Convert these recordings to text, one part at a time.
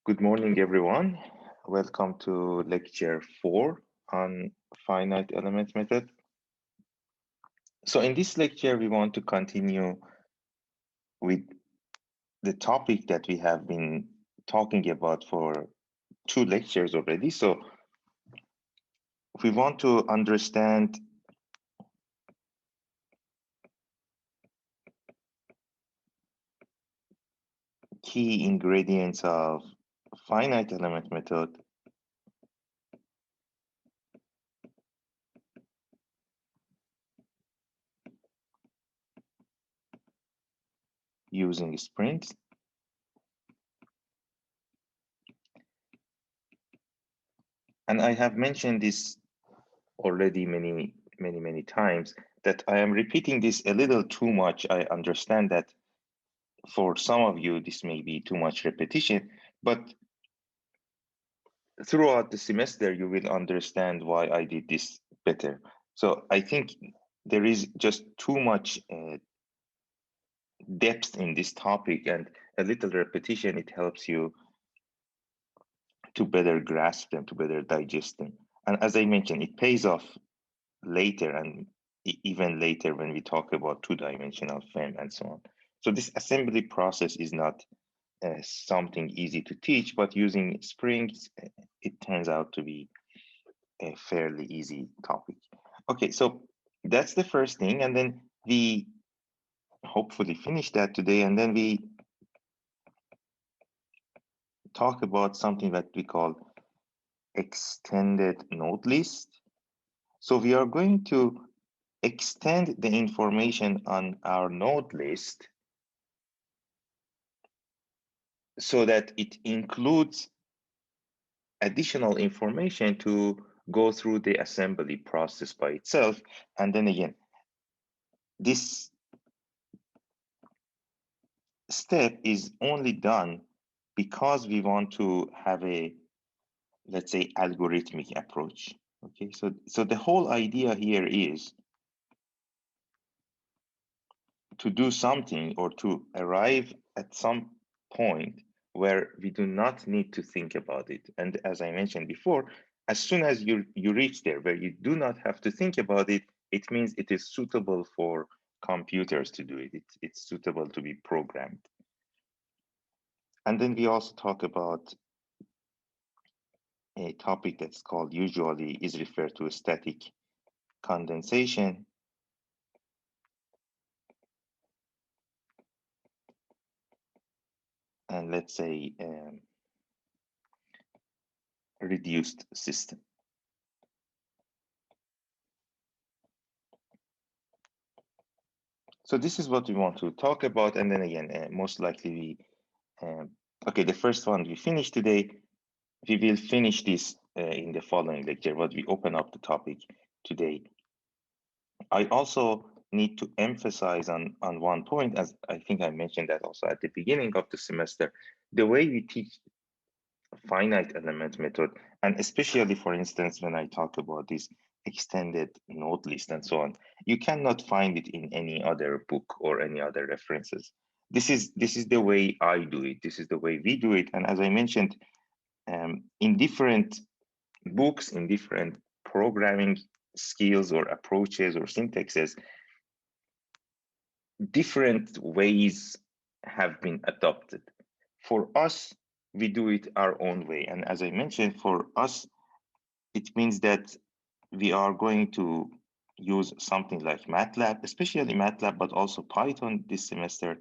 Good morning, everyone. Welcome to lecture 4 on finite element method. So in this lecture, we want to continue with the topic that we have been talking about for 2 lectures already. So we want to understand key ingredients of finite element method using springs. And I have mentioned this already many times that I am repeating this a little too much. I understand that for some of you, this may be too much repetition, but throughout the semester, you will understand why I did this better. So I think there is just too much depth in this topic, and a little repetition, it helps you to better grasp them, to better digest them. And as I mentioned, it pays off later and even later when we talk about two-dimensional FEM and so on. So this assembly process is not something easy to teach, but using springs, it turns out to be a fairly easy topic. Okay, so that's the first thing. And then we hopefully finish that today. And then we talk about something that we call extended node list. So we are going to extend the information on our node list so that it includes additional information to go through the assembly process by itself. And then again, this step is only done because we want to have a, let's say, algorithmic approach. Okay, so the whole idea here is to do something or to arrive at some point where we do not need to think about it. And as I mentioned before, as soon as you reach there where you do not have to think about it, it means it is suitable for computers to do it. It's suitable to be programmed. And then we also talk about a topic that's called, usually is referred to as static condensation. And let's say reduced system. So this is what we want to talk about. And then again, most likely okay, the first one we finished today. We will finish this in the following lecture, but we open up the topic today. I also need to emphasize on one point, as I think I mentioned that also at the beginning of the semester, the way we teach finite element method, and especially, for instance, when I talk about this extended node list and so on, you cannot find it in any other book or any other references. This is the way I do it. This is the way we do it. And as I mentioned, in different books, in different programming skills or approaches or syntaxes, different ways have been adopted. For us, we do it our own way. And as I mentioned, for us, it means that we are going to use something like MATLAB, especially MATLAB, but also Python this semester.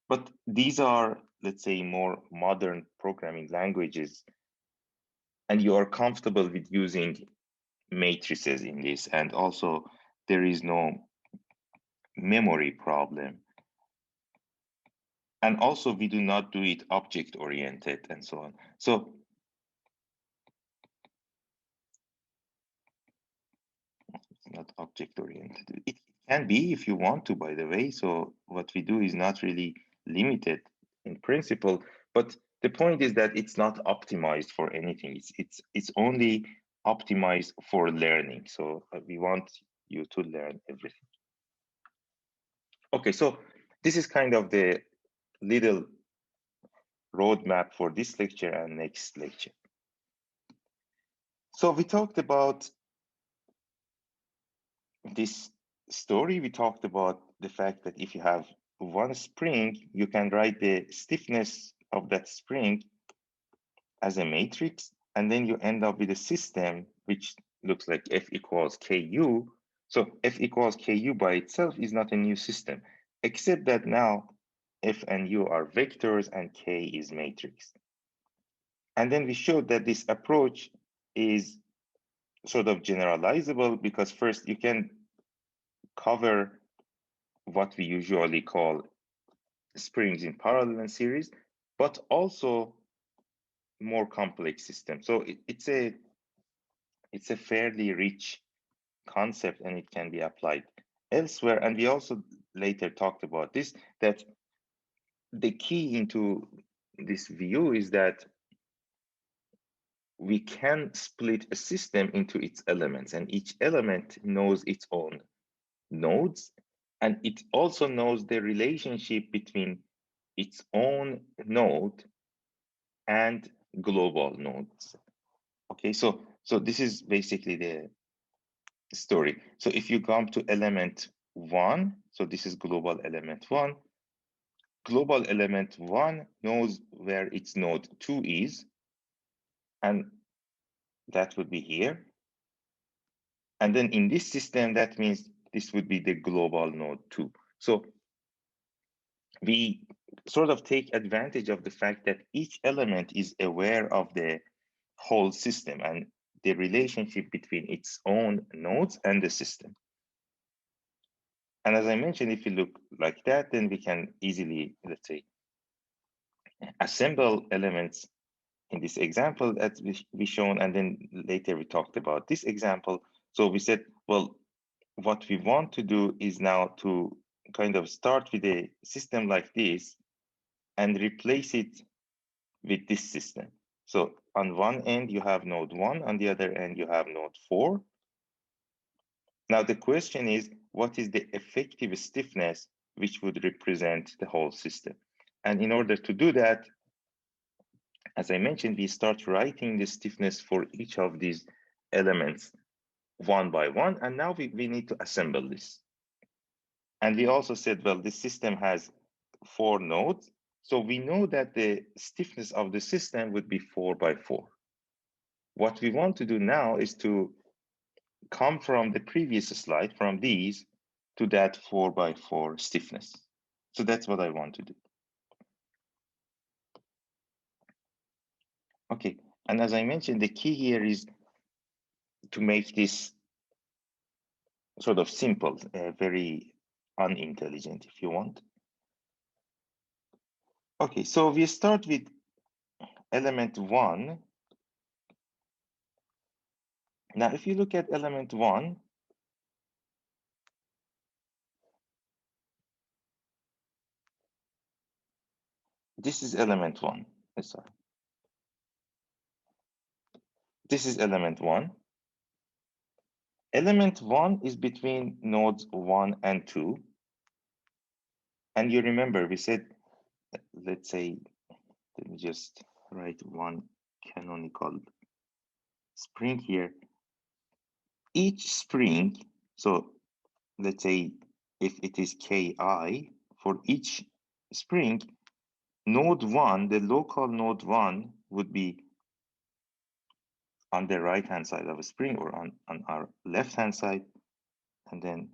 But these are, let's say, more modern programming languages, and you are comfortable with using matrices in this. And also, there is no memory problem. And also, we do not do it object-oriented and so on. So it's not object-oriented. It can be if you want to, by the way. So what we do is not really limited in principle, but the point is that it's not optimized for anything. It's only optimized for learning. So we want you to learn everything. Okay, so this is kind of the little roadmap for this lecture and next lecture. So we talked about this story. We talked about the fact that if you have one spring, you can write the stiffness of that spring as a matrix, and then you end up with a system which looks like F equals KU. So F equals KU by itself is not a new system, except that now F and U are vectors and K is matrix. And then we showed that this approach is sort of generalizable because first you can cover what we usually call springs in parallel and series, but also more complex system. So it's a fairly rich concept and it can be applied elsewhere. And we also later talked about this, that the key into this view is that we can split a system into its elements, and each element knows its own nodes, and it also knows the relationship between its own node and global nodes. Okay, so this is basically the story. So if you come to element 1, so this is global element 1, global element 1 knows where its node 2 is, and that would be here. And then in this system, that means this would be the global node 2. So we sort of take advantage of the fact that each element is aware of the whole system and the relationship between its own nodes and the system. And as I mentioned, if you look like that, then we can easily, let's say, assemble elements in this example that we shown, and then later we talked about this example. So we said, well, what we want to do is now to kind of start with a system like this and replace it with this system. So on one end, you have node 1, on the other end, you have node 4. Now the question is, what is the effective stiffness which would represent the whole system? And in order to do that, as I mentioned, we start writing the stiffness for each of these elements one by one, and now we need to assemble this. And we also said, well, this system has 4 nodes, so we know that the stiffness of the system would be 4 by 4. What we want to do now is to come from the previous slide, from these, to that 4 by 4 stiffness. So that's what I want to do. Okay, and as I mentioned, the key here is to make this sort of simple, very unintelligent, if you want. Okay, so we start with element 1. Now, if you look at element 1, this is element 1. Sorry. This is element 1. Element 1 is between nodes 1 and 2. And you remember, we said, let's say, let me just write one canonical spring here. Each spring, so let's say if it is Ki, for each spring, node 1, the local node 1 would be on the right-hand side of a spring or on our left-hand side, and then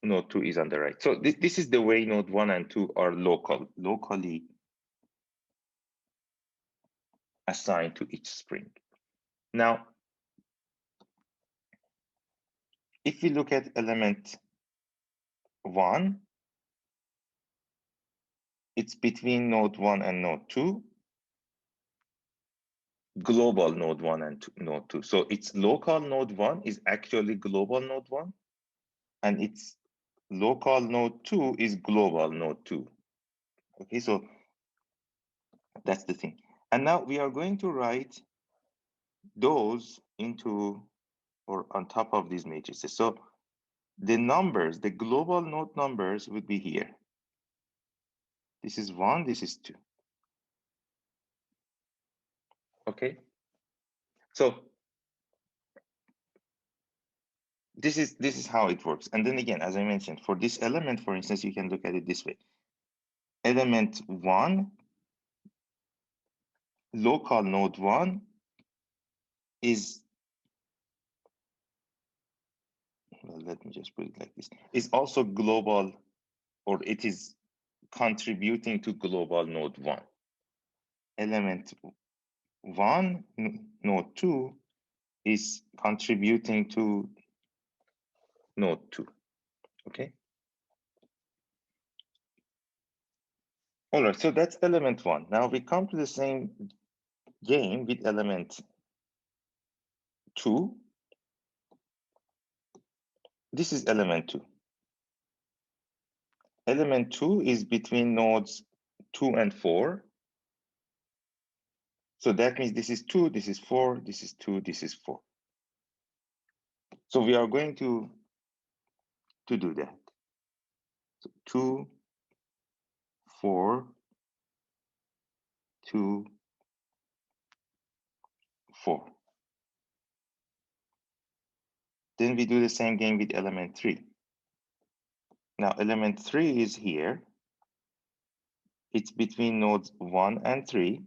node 2 is on the right. So this is the way node 1 and 2 are locally assigned to each spring. Now, if we look at element 1, it's between node 1 and node 2, global node 1 and node 2. So its local node 1 is actually global node 1, and its local node 2 is global node 2. Okay, so that's the thing. And now we are going to write those into or on top of these matrices. So the numbers, the global node numbers would be here. This is 1, this is 2. Okay. So this is how it works. And then again, as I mentioned, for this element, for instance, you can look at it this way. Element 1, local node 1 is, well, let me just put it like this, is also global, or it is contributing to global node 1. Element 1, node 2 is contributing to node 2. Okay. All right, so that's element 1. Now we come to the same game with element 2. This is element 2. Element 2 is between nodes 2 and 4. So that means this is 2, this is 4, this is 2, this is 4. So we are going to do that. So 2, 4, 2, 4. Then we do the same game with element 3. Now element 3 is here. It's between nodes 1 and 3.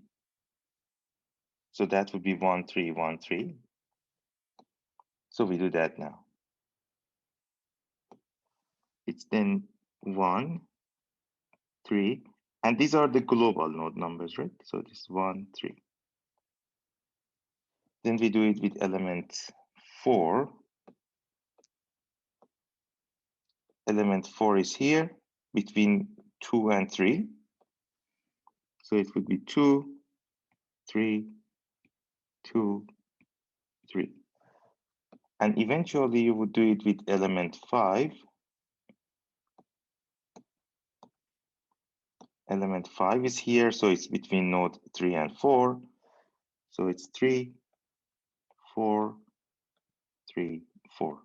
So that would be 1, 3, 1, 3. So we do that now. It's then 1, 3, and these are the global node numbers, right? So this 1, 3. Then we do it with element 4. Element 4 is here between 2 and 3. So it would be 2, 3, 2, 3. And eventually you would do it with element 5. Element 5 is here, so it's between node 3 and 4. So it's 3, 4, 3, 4.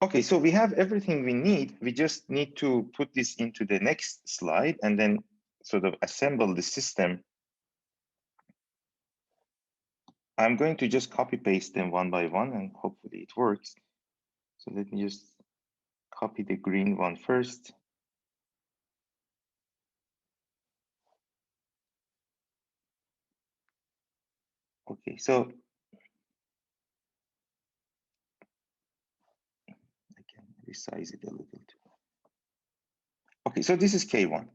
Okay, so we have everything we need. We just need to put this into the next slide and then sort of assemble the system. I'm going to just copy paste them one by one and hopefully it works. So let me just copy the green one first. Okay, so I can resize it a little too. Okay, so this is K1.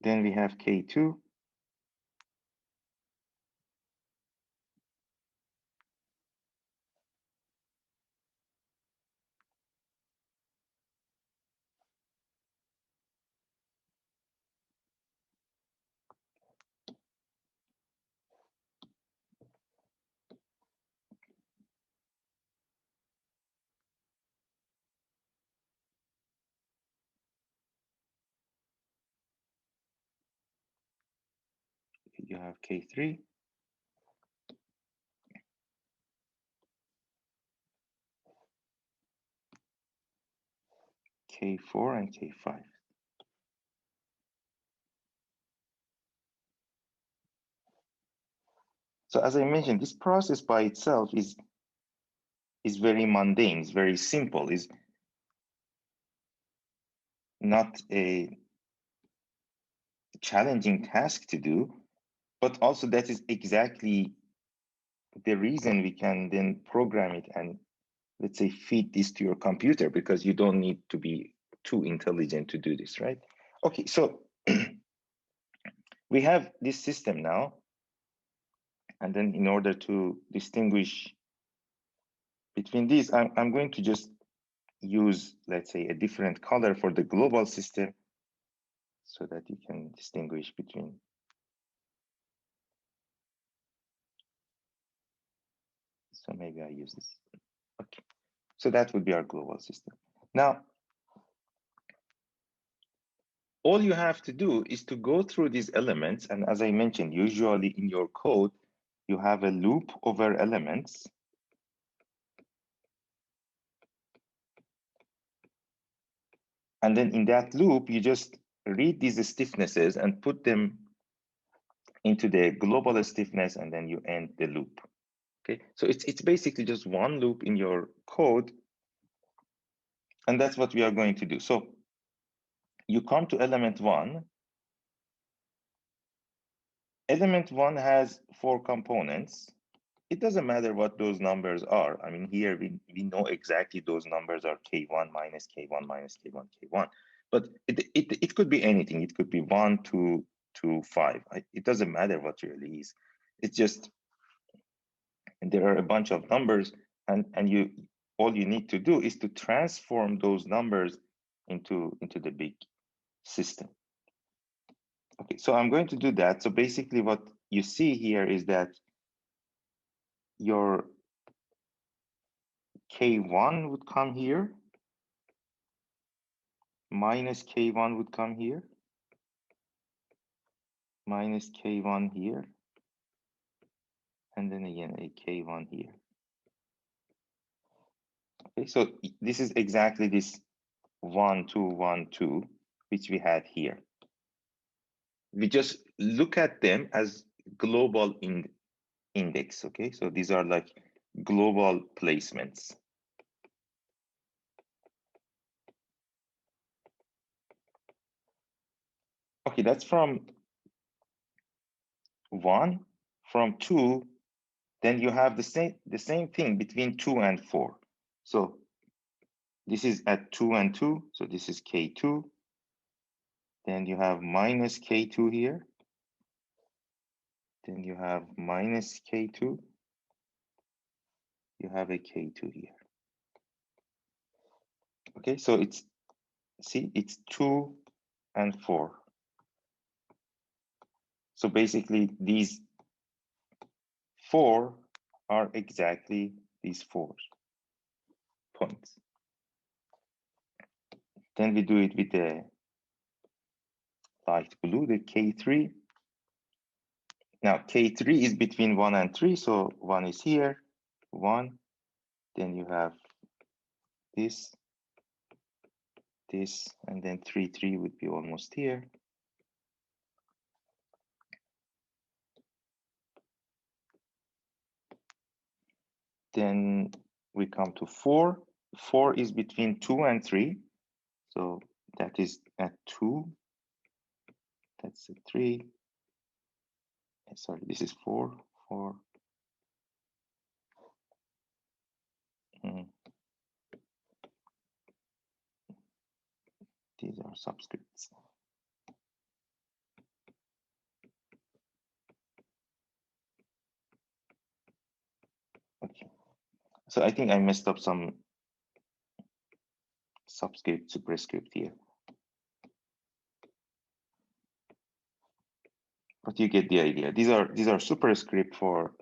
Then we have K2. You have K3. K4 and K5. So as I mentioned, this process by itself is very mundane, it's very simple, is not a challenging task to do, but also that is exactly the reason we can then program it and let's say feed this to your computer, because you don't need to be too intelligent to do this, right? Okay, so we have this system now, and then in order to distinguish between these, I'm going to just use, let's say, a different color for the global system so that you can distinguish between. So maybe I use this. Okay, so that would be our global system. Now, all you have to do is to go through these elements, and as I mentioned, usually in your code, you have a loop over elements. And then in that loop, you just read these stiffnesses and put them into the global stiffness, and then you end the loop. Okay, so it's basically just one loop in your code, and that's what we are going to do. So you come to element one. Element one has 4 components. It doesn't matter what those numbers are. I mean, here we know exactly those numbers are K1 minus K1 minus K1, K1. But it could be anything. It could be 1, 2, 2, 5. It doesn't matter what really is. It's just, there are a bunch of numbers, and all you need to do is to transform those numbers into the big system. Okay, so I'm going to do that. So basically what you see here is that your K1 would come here, minus K1 would come here, minus K1 here, and then again a K1 here. Okay, so this is exactly this 1, 2, 1, 2, which we had here. We just look at them as global index, okay? So these are like global placements. Okay, that's from 1, from 2, then you have the same thing between 2 and 4. So this is at 2 and 2, so this is K2. Then you have minus K2 here. Then you have minus K2. You have a K2 here. Okay, so it's 2 and 4. So basically these 4 are exactly these 4 points. Then we do it with the light blue, the K3. Now K3 is between 1 and 3, so 1 is here, 1. Then you have this, and then 3, 3 would be almost here. Then we come to 4. 4 is between 2 and 3. So that is at 2. That's a 3. Sorry, this is 4. 4. These are subscripts. Okay. So I think I messed up some subscript, superscript here. But you get the idea. These are superscript for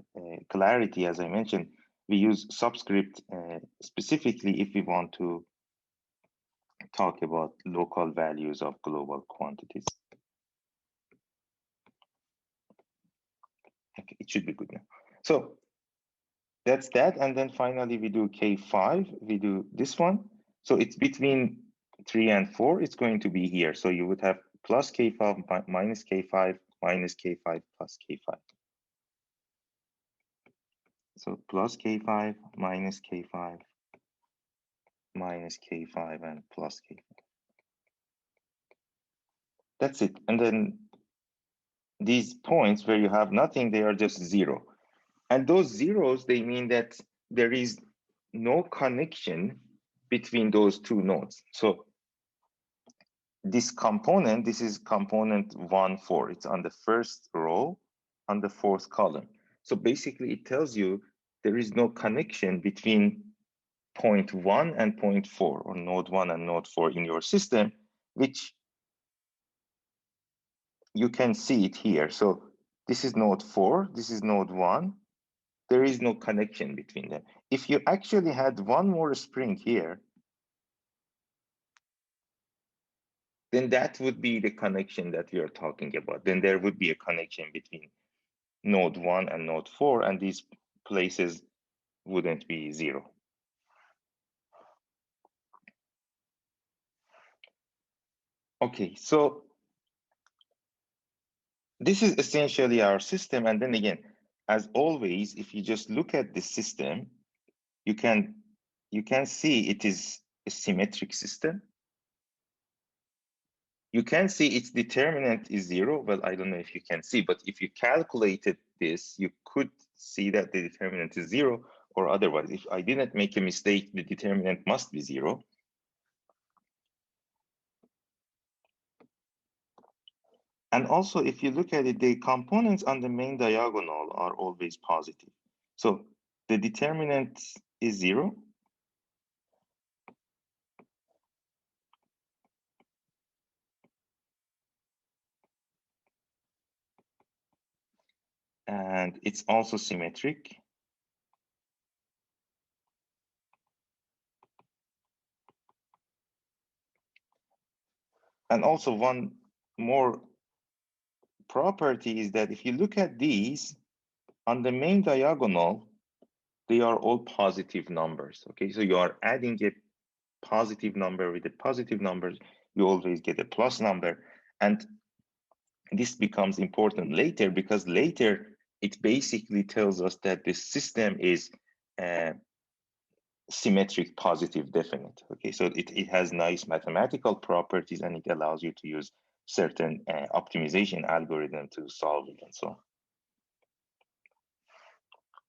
clarity, as I mentioned. We use subscript specifically if we want to talk about local values of global quantities. Okay, it should be good now. So that's that. And then finally we do K5, we do this one. So it's between 3 and 4, it's going to be here. So you would have plus K5 minus K5 minus K5 plus K5. So plus K5 minus K5 minus K5 and plus K5. That's it. And then these points where you have nothing, they are just 0. And those zeros, they mean that there is no connection between those two nodes. So this component, this is component 1, 4. It's on the first row on the 4th column. So basically it tells you there is no connection between point 1 and point 4, or node 1 and node 4 in your system, which you can see it here. So this is node 4, this is node 1. There is no connection between them. If you actually had one more spring here, then that would be the connection that we are talking about. Then there would be a connection between node 1 and node 4, and these places wouldn't be 0. Okay, so this is essentially our system. And then again, as always, if you just look at the system, you can see it is a symmetric system. You can see its determinant is 0. Well, I don't know if you can see, but if you calculated this, you could see that the determinant is 0, or otherwise, if I didn't make a mistake, the determinant must be 0. And also, if you look at it, the components on the main diagonal are always positive. So the determinant is 0. And it's also symmetric. And also one more property is that if you look at these, on the main diagonal, they are all positive numbers, okay? So you are adding a positive number with a positive number, you always get a plus number. And this becomes important later, because later it basically tells us that the system is symmetric positive definite, okay? So it has nice mathematical properties, and it allows you to use certain optimization algorithm to solve it and so on.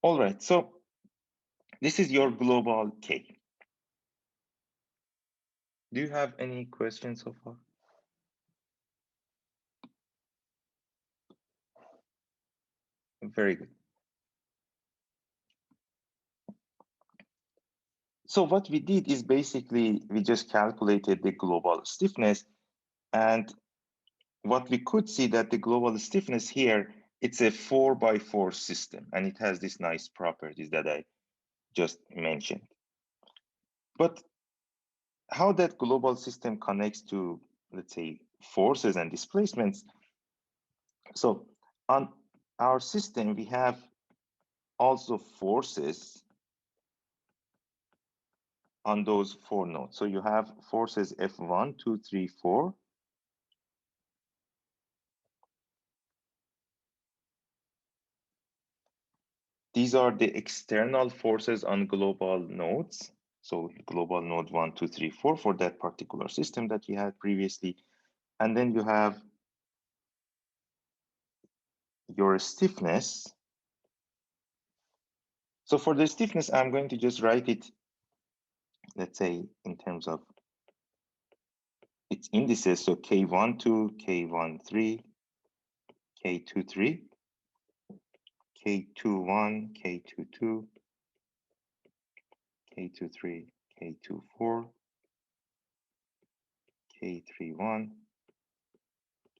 All right, so this is your global K. Do you have any questions so far? Very good. So what we did is basically we just calculated the global stiffness, and what we could see that the global stiffness here, it's a 4x4 system, and it has these nice properties that I just mentioned. But how that global system connects to, let's say, forces and displacements. So on our system, we have also forces on those 4 nodes. So you have forces F1, 2, 3, 4. These are the external forces on global nodes. So global node 1, 2, 3, 4 for that particular system that we had previously. And then you have your stiffness. So for the stiffness, I'm going to just write it, let's say, in terms of its indices. So K12, K13, K23, K21, K22, K23, K24, K31,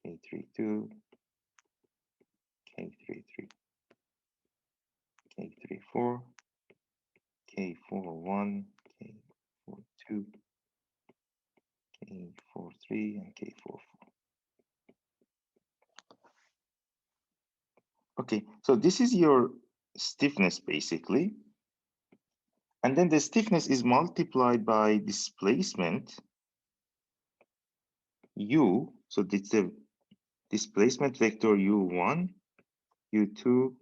K32, K33, K34, K41, K42, K43, and K44. Okay, so this is your stiffness basically. And then the stiffness is multiplied by displacement U. So it's the displacement vector U1, U2,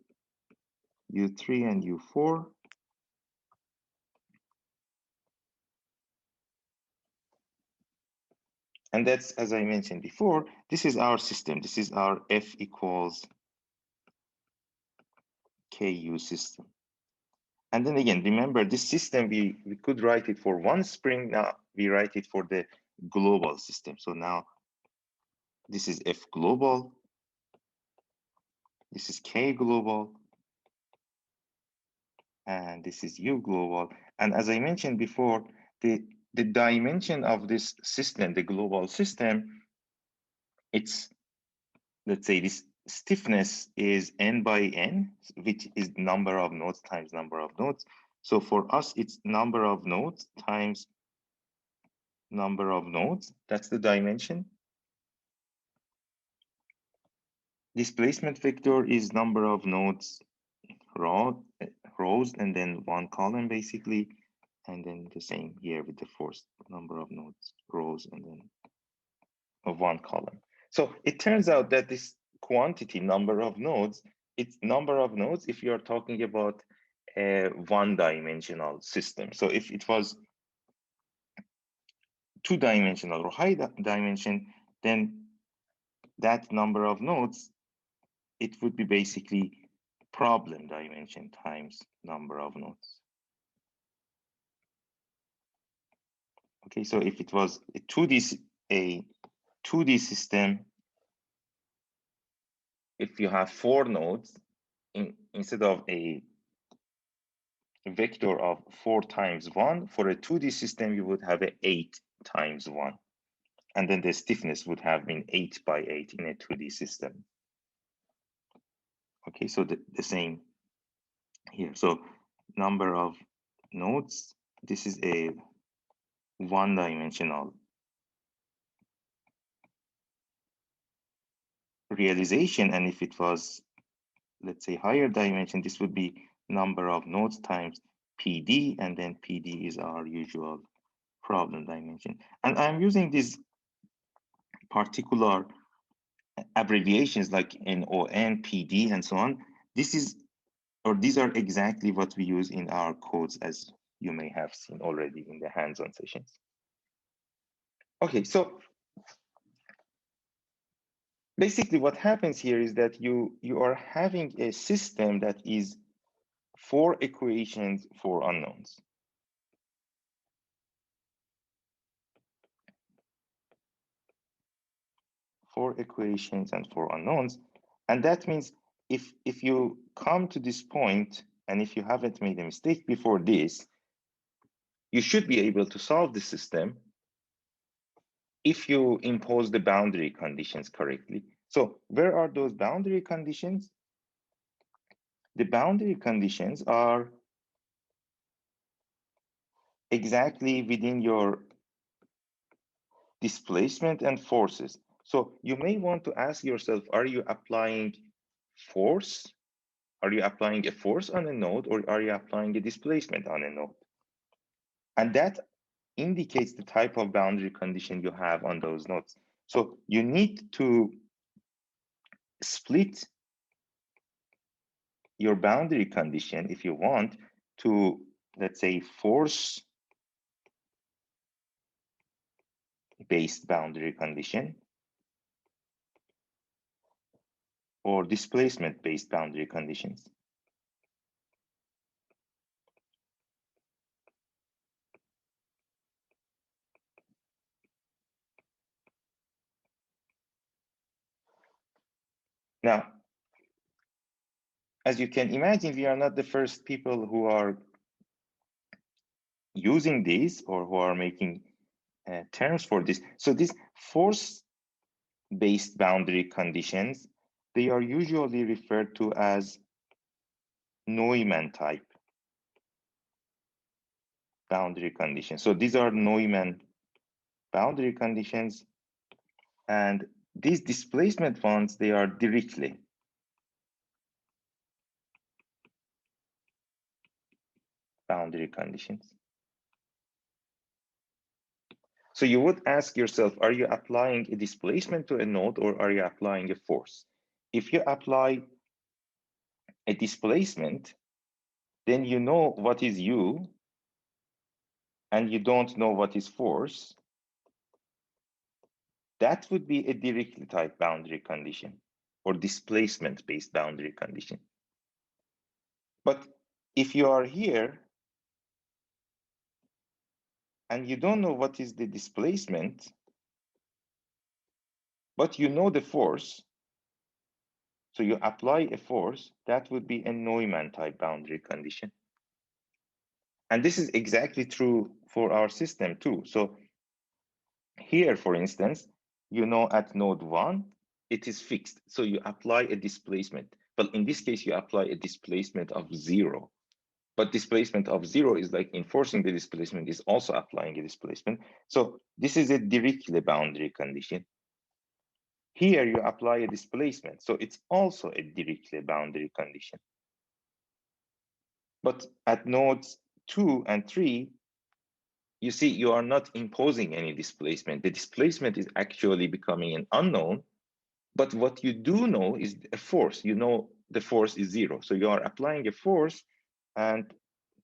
U3, and U4. And that's, as I mentioned before, this is our system. This is our F equals KU system. And then again, remember this system, we could write it for one spring. Now we write it for the global system. So now this is F global. This is K global. And this is U global. And as I mentioned before, the dimension of this system, the global system, it's, let's say this stiffness is n by n, which is number of nodes times number of nodes. So for us, it's number of nodes times number of nodes. That's the dimension. Displacement vector is number of nodes rows and then one column basically, and then the same here with the force number of nodes rows and then of one column. So it turns out that this quantity number of nodes, it's number of nodes if you're talking about a one-dimensional system. So if it was two-dimensional or high dimension, then that number of nodes, it would be basically problem dimension times number of nodes. Okay, so if it was a 2D system, if you have 4 nodes, instead of a vector of 4 times 1, for a 2D system, you would have a 8 times 1. And then the stiffness would have been 8 by 8 in a 2D system. Okay, so the same here. So number of nodes, this is a one-dimensional realization. And if it was, let's say, higher dimension, this would be number of nodes times PD, and then PD is our usual problem dimension. And I'm using these particular abbreviations like NON, PD, and so on. These are exactly what we use in our codes, as you may have seen already in the hands-on sessions. Okay, so basically what happens here is that you are having a system that is 4 equations, 4 unknowns. Four equations and 4 unknowns. And that means if you come to this point, and if you haven't made a mistake before this, you should be able to solve the system if you impose the boundary conditions correctly. So where are those boundary conditions? The boundary conditions are exactly within your displacement and forces. So you may want to ask yourself, are you applying force? Are you applying a force on a node, or are you applying a displacement on a node? And that indicates the type of boundary condition you have on those nodes. So you need to split your boundary condition if you want to, let's say, force-based boundary condition or displacement-based boundary conditions. Now, as you can imagine, we are not the first people who are using these or who are making terms for this. So these force-based boundary conditions, they are usually referred to as Neumann type boundary conditions. So these are Neumann boundary conditions, and these displacement ones, they are Dirichlet boundary conditions. So you would ask yourself, are you applying a displacement to a node, or are you applying a force? If you apply a displacement, then you know what is U, and you don't know what is force. That would be a Dirichlet type boundary condition or displacement-based boundary condition. But if you are here and you don't know what is the displacement, but you know the force, so you apply a force, that would be a Neumann type boundary condition. And this is exactly true for our system too. So here, for instance, you know at node 1, it is fixed. So you apply a displacement. But in this case, you apply a displacement of 0. But displacement of 0 is like enforcing the displacement is also applying a displacement. So this is a Dirichlet boundary condition. Here you apply a displacement, so it's also a Dirichlet boundary condition. But at nodes 2 and 3, you see you are not imposing any displacement. The displacement is actually becoming an unknown, but what you do know is a force. You know the force is 0, so you are applying a force, and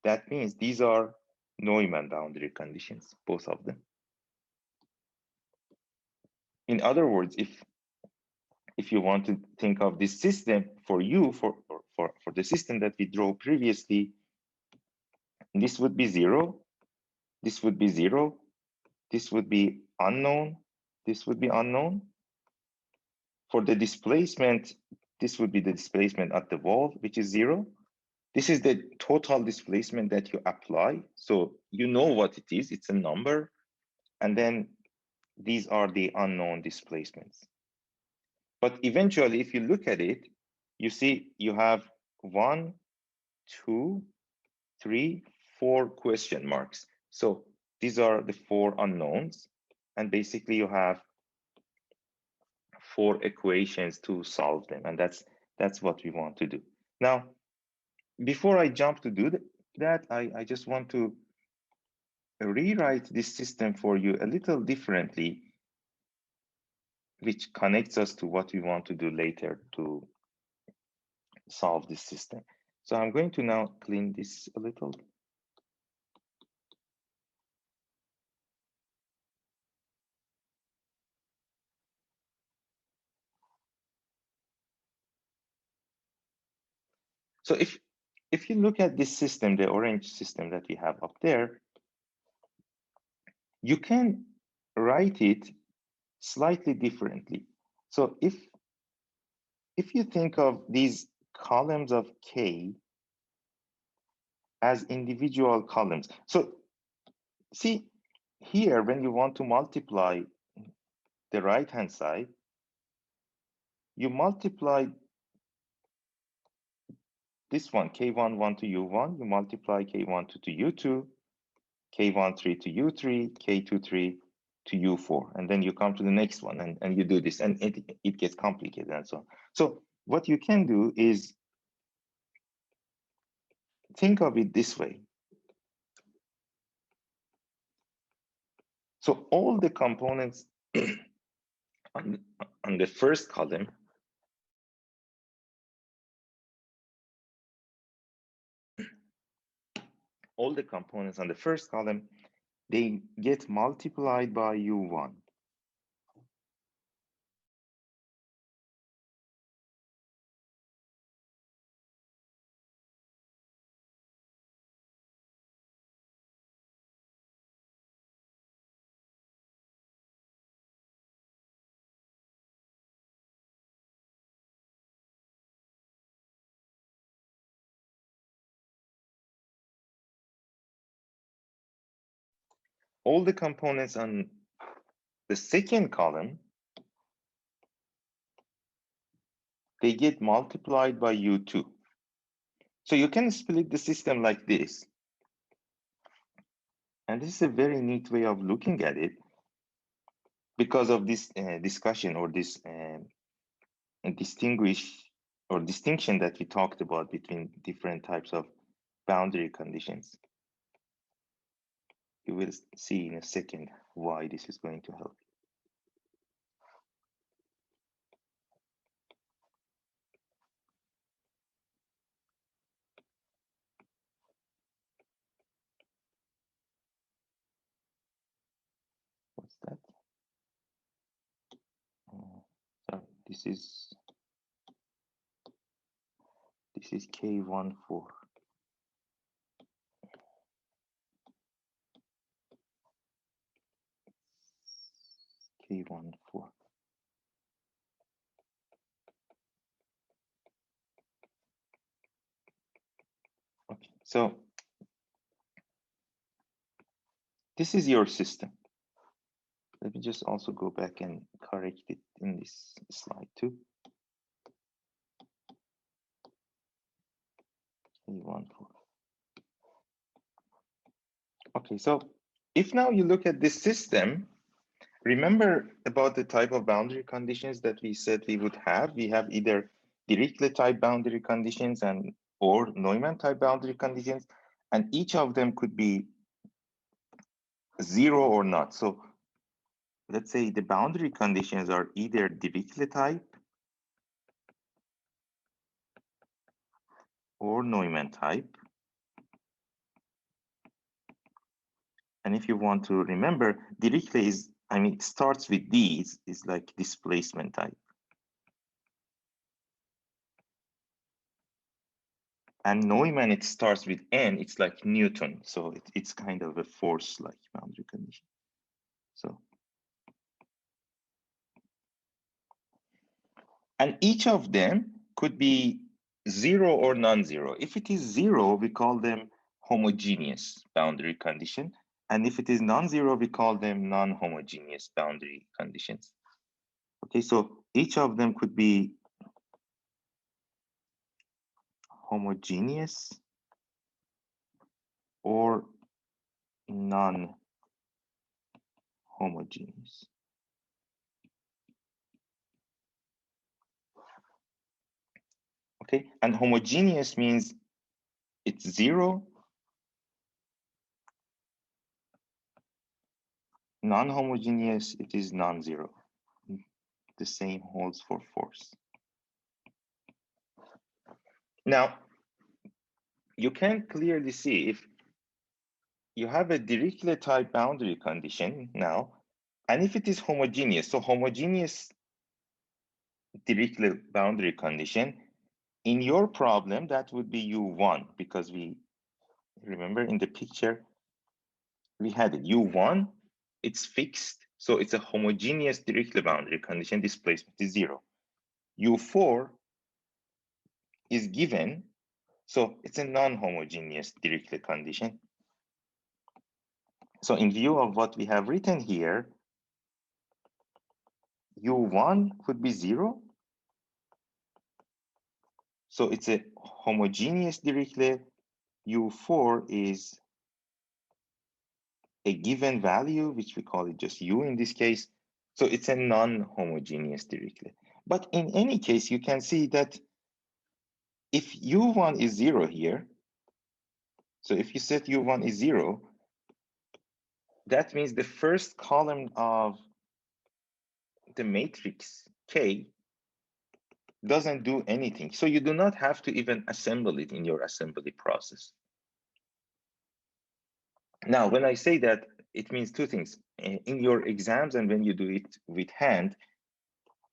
that means these are Neumann boundary conditions, both of them. In other words, if you want to think of this system for you, for the system that we drew previously, this would be 0, this would be 0, this would be unknown, this would be unknown. For the displacement, this would be the displacement at the wall, which is 0. This is the total displacement that you apply. So you know what it is, it's a number. And then these are the unknown displacements. But eventually, if you look at it, you see you have 1, 2, 3, 4 question marks. So these are the 4 unknowns. And basically you have 4 equations to solve them. And that's what we want to do. Now, before I jump to do that, I just want to rewrite this system for you a little differently, which connects us to what we want to do later to solve this system. So I'm going to now clean this a little. So if you look at this system, the orange system that we have up there, you can write it slightly differently. So if you think of these columns of K as individual columns. So see here, when you want to multiply the right-hand side, you multiply this one, K11 to U1, you multiply K12 to U2, K13 to U3, K23 to U4, and then you come to the next one and you do this, and it gets complicated and so on. So what you can do is think of it this way. So all the components on the first column they get multiplied by U1. All the components on the second column, they get multiplied by U2. So you can split the system like this. And this is a very neat way of looking at it because of this discussion or this distinction that we talked about between different types of boundary conditions. You will see in a second why this is going to help. What's that? Sorry, this is K14. K14. Okay, so this is your system. Let me just also go back and correct it in this slide too. K14. Okay, so if now you look at this system, remember about the type of boundary conditions that we said we would have? We have either Dirichlet type boundary conditions and or Neumann type boundary conditions, and each of them could be 0 or not. So let's say the boundary conditions are either Dirichlet type or Neumann type. And if you want to remember, Dirichlet is, I mean, it starts with these, is like displacement type. And Neumann, it starts with N, it's like Newton. So it's kind of a force-like boundary condition. So, and each of them could be 0 or non-zero. If it is 0, we call them homogeneous boundary condition. And if it is non-zero, we call them non-homogeneous boundary conditions. Okay, so each of them could be homogeneous or non-homogeneous. Okay, and homogeneous means it's 0. Non-homogeneous, it is non-zero. The same holds for force. Now, you can clearly see if you have a Dirichlet type boundary condition now, and if it is homogeneous, so homogeneous Dirichlet boundary condition, in your problem, that would be U1, because we remember in the picture, we had it U1, it's fixed, so it's a homogeneous Dirichlet boundary condition, displacement is 0. U4 is given, so it's a non-homogeneous Dirichlet condition. So in view of what we have written here, U1 could be 0. So it's a homogeneous Dirichlet. U4 is a given value, which we call it just U in this case. So it's a non-homogeneous Dirichlet. But in any case, you can see that if U1 is 0 here, so if you set U1 is 0, that means the first column of the matrix K doesn't do anything. So you do not have to even assemble it in your assembly process. Now, when I say that, it means two things. In your exams and when you do it with hand,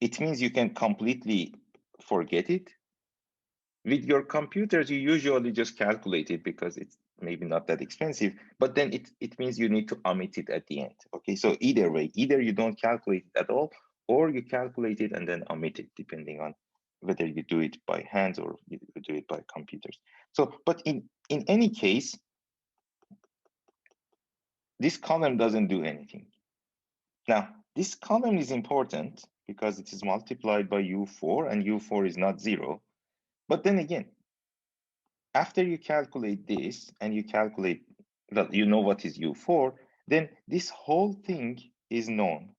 it means you can completely forget it. With your computers, you usually just calculate it because it's maybe not that expensive, but then it means you need to omit it at the end. Okay, so either way, either you don't calculate it at all, or you calculate it and then omit it, depending on whether you do it by hand or you do it by computers. So, but in any case, this column doesn't do anything. Now, this column is important because it is multiplied by U4 and U4 is not 0. But then again, after you calculate this and you calculate, well, you know what is U4, then this whole thing is known.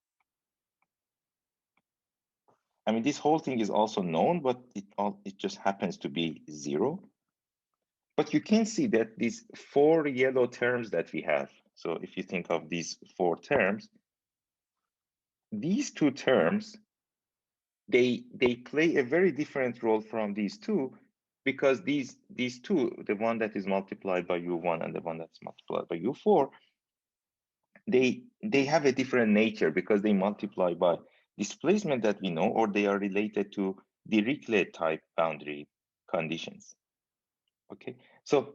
I mean, this whole thing is also known, but it just happens to be 0. But you can see that these 4 yellow terms that we have, so if you think of these 4 terms, these 2 terms, they play a very different role from these 2, because these 2, the one that is multiplied by U1 and the one that's multiplied by U4, they have a different nature because they multiply by displacement that we know, or they are related to Dirichlet type boundary conditions. Okay, so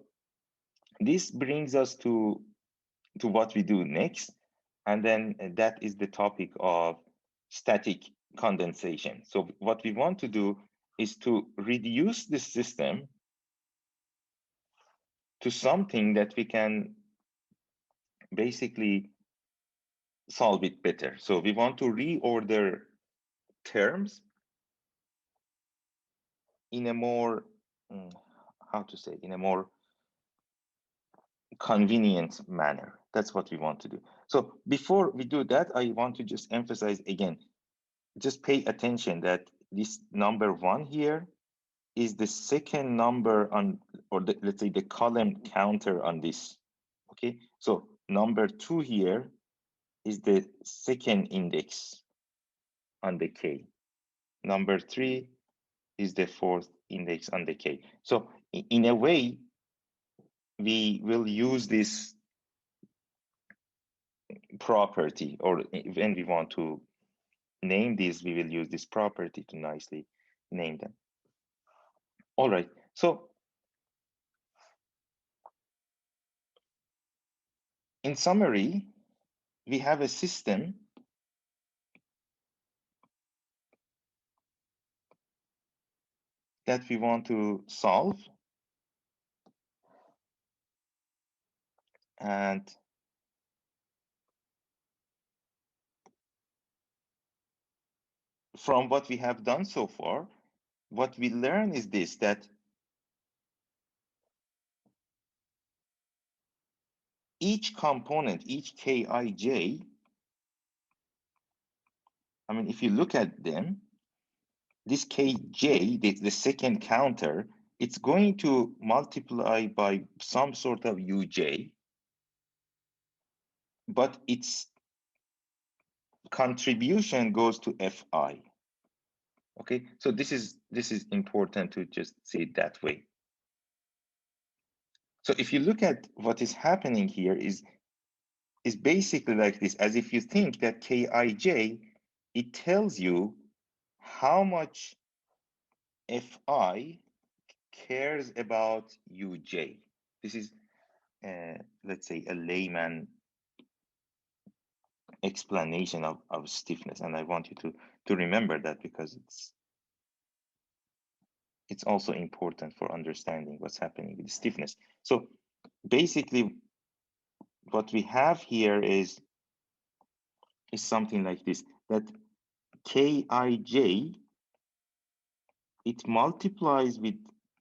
this brings us to what we do next, and then that is the topic of static condensation. So what we want to do is to reduce the system to something that we can basically solve it better. So we want to reorder terms in a more, how to say, in a more convenient manner. That's what we want to do. So before we do that, I want to just emphasize again, just pay attention that this number 1 here is the second number on, or let's say the column counter on this. Okay, so number 2 here is the second index on the K. Number 3 is the fourth index on the K. So in a way, we will use this property, or when we want to name these, we will use this property to nicely name them. All right, so in summary, we have a system that we want to solve, and from what we have done so far, what we learn is this, that each component, each Kij, I mean, if you look at them, this Kj, the second counter, it's going to multiply by some sort of Uj, but its contribution goes to Fi. Okay, so this is important to just see it that way. So if you look at what is happening here is basically like this, as if you think that Kij, it tells you how much Fi cares about Uj. This is, let's say, a layman explanation of stiffness, and I want you to remember that, because it's also important for understanding what's happening with stiffness. So basically, what we have here is something like this, that Kij, it multiplies with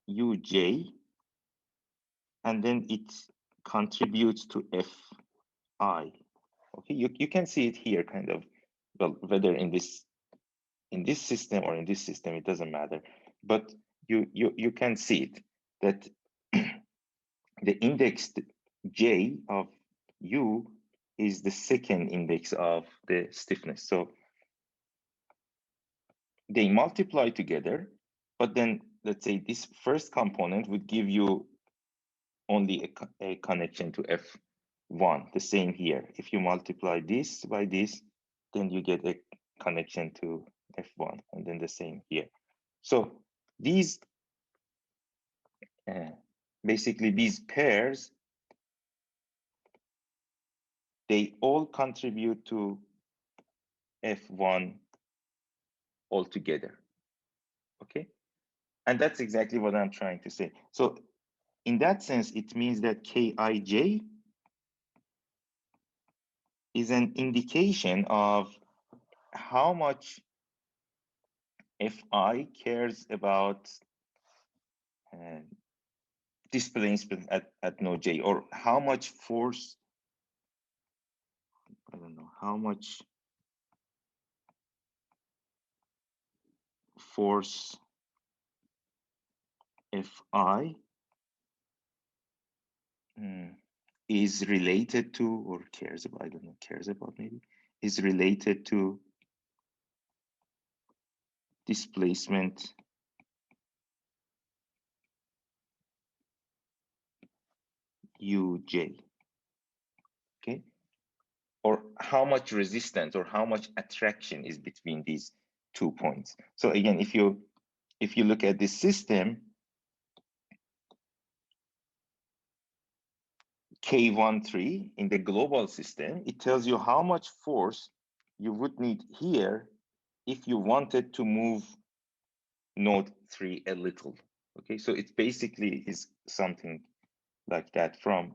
Uj, and then it contributes to Fi. Okay, you can see it here, kind of, well, whether in this system or in this system, it doesn't matter, but you can see it, that the index J of U is the second index of the stiffness. So they multiply together, but then let's say this first component would give you only a connection to F1, the same here. If you multiply this by this, then you get a connection to F1, and then the same here. So these, basically these pairs, they all contribute to F1 altogether, okay? And that's exactly what I'm trying to say. So in that sense, it means that Kij is an indication of how much Fi cares about displacement at node J, or how much force, I don't know, how much force Fi is related to, or cares about, I don't know, cares about maybe, is related to displacement Uj, okay? Or how much resistance or how much attraction is between these 2 points. So again, if you look at this system, K13 in the global system, it tells you how much force you would need here if you wanted to move node 3 a little. Okay, so it basically is something like that. From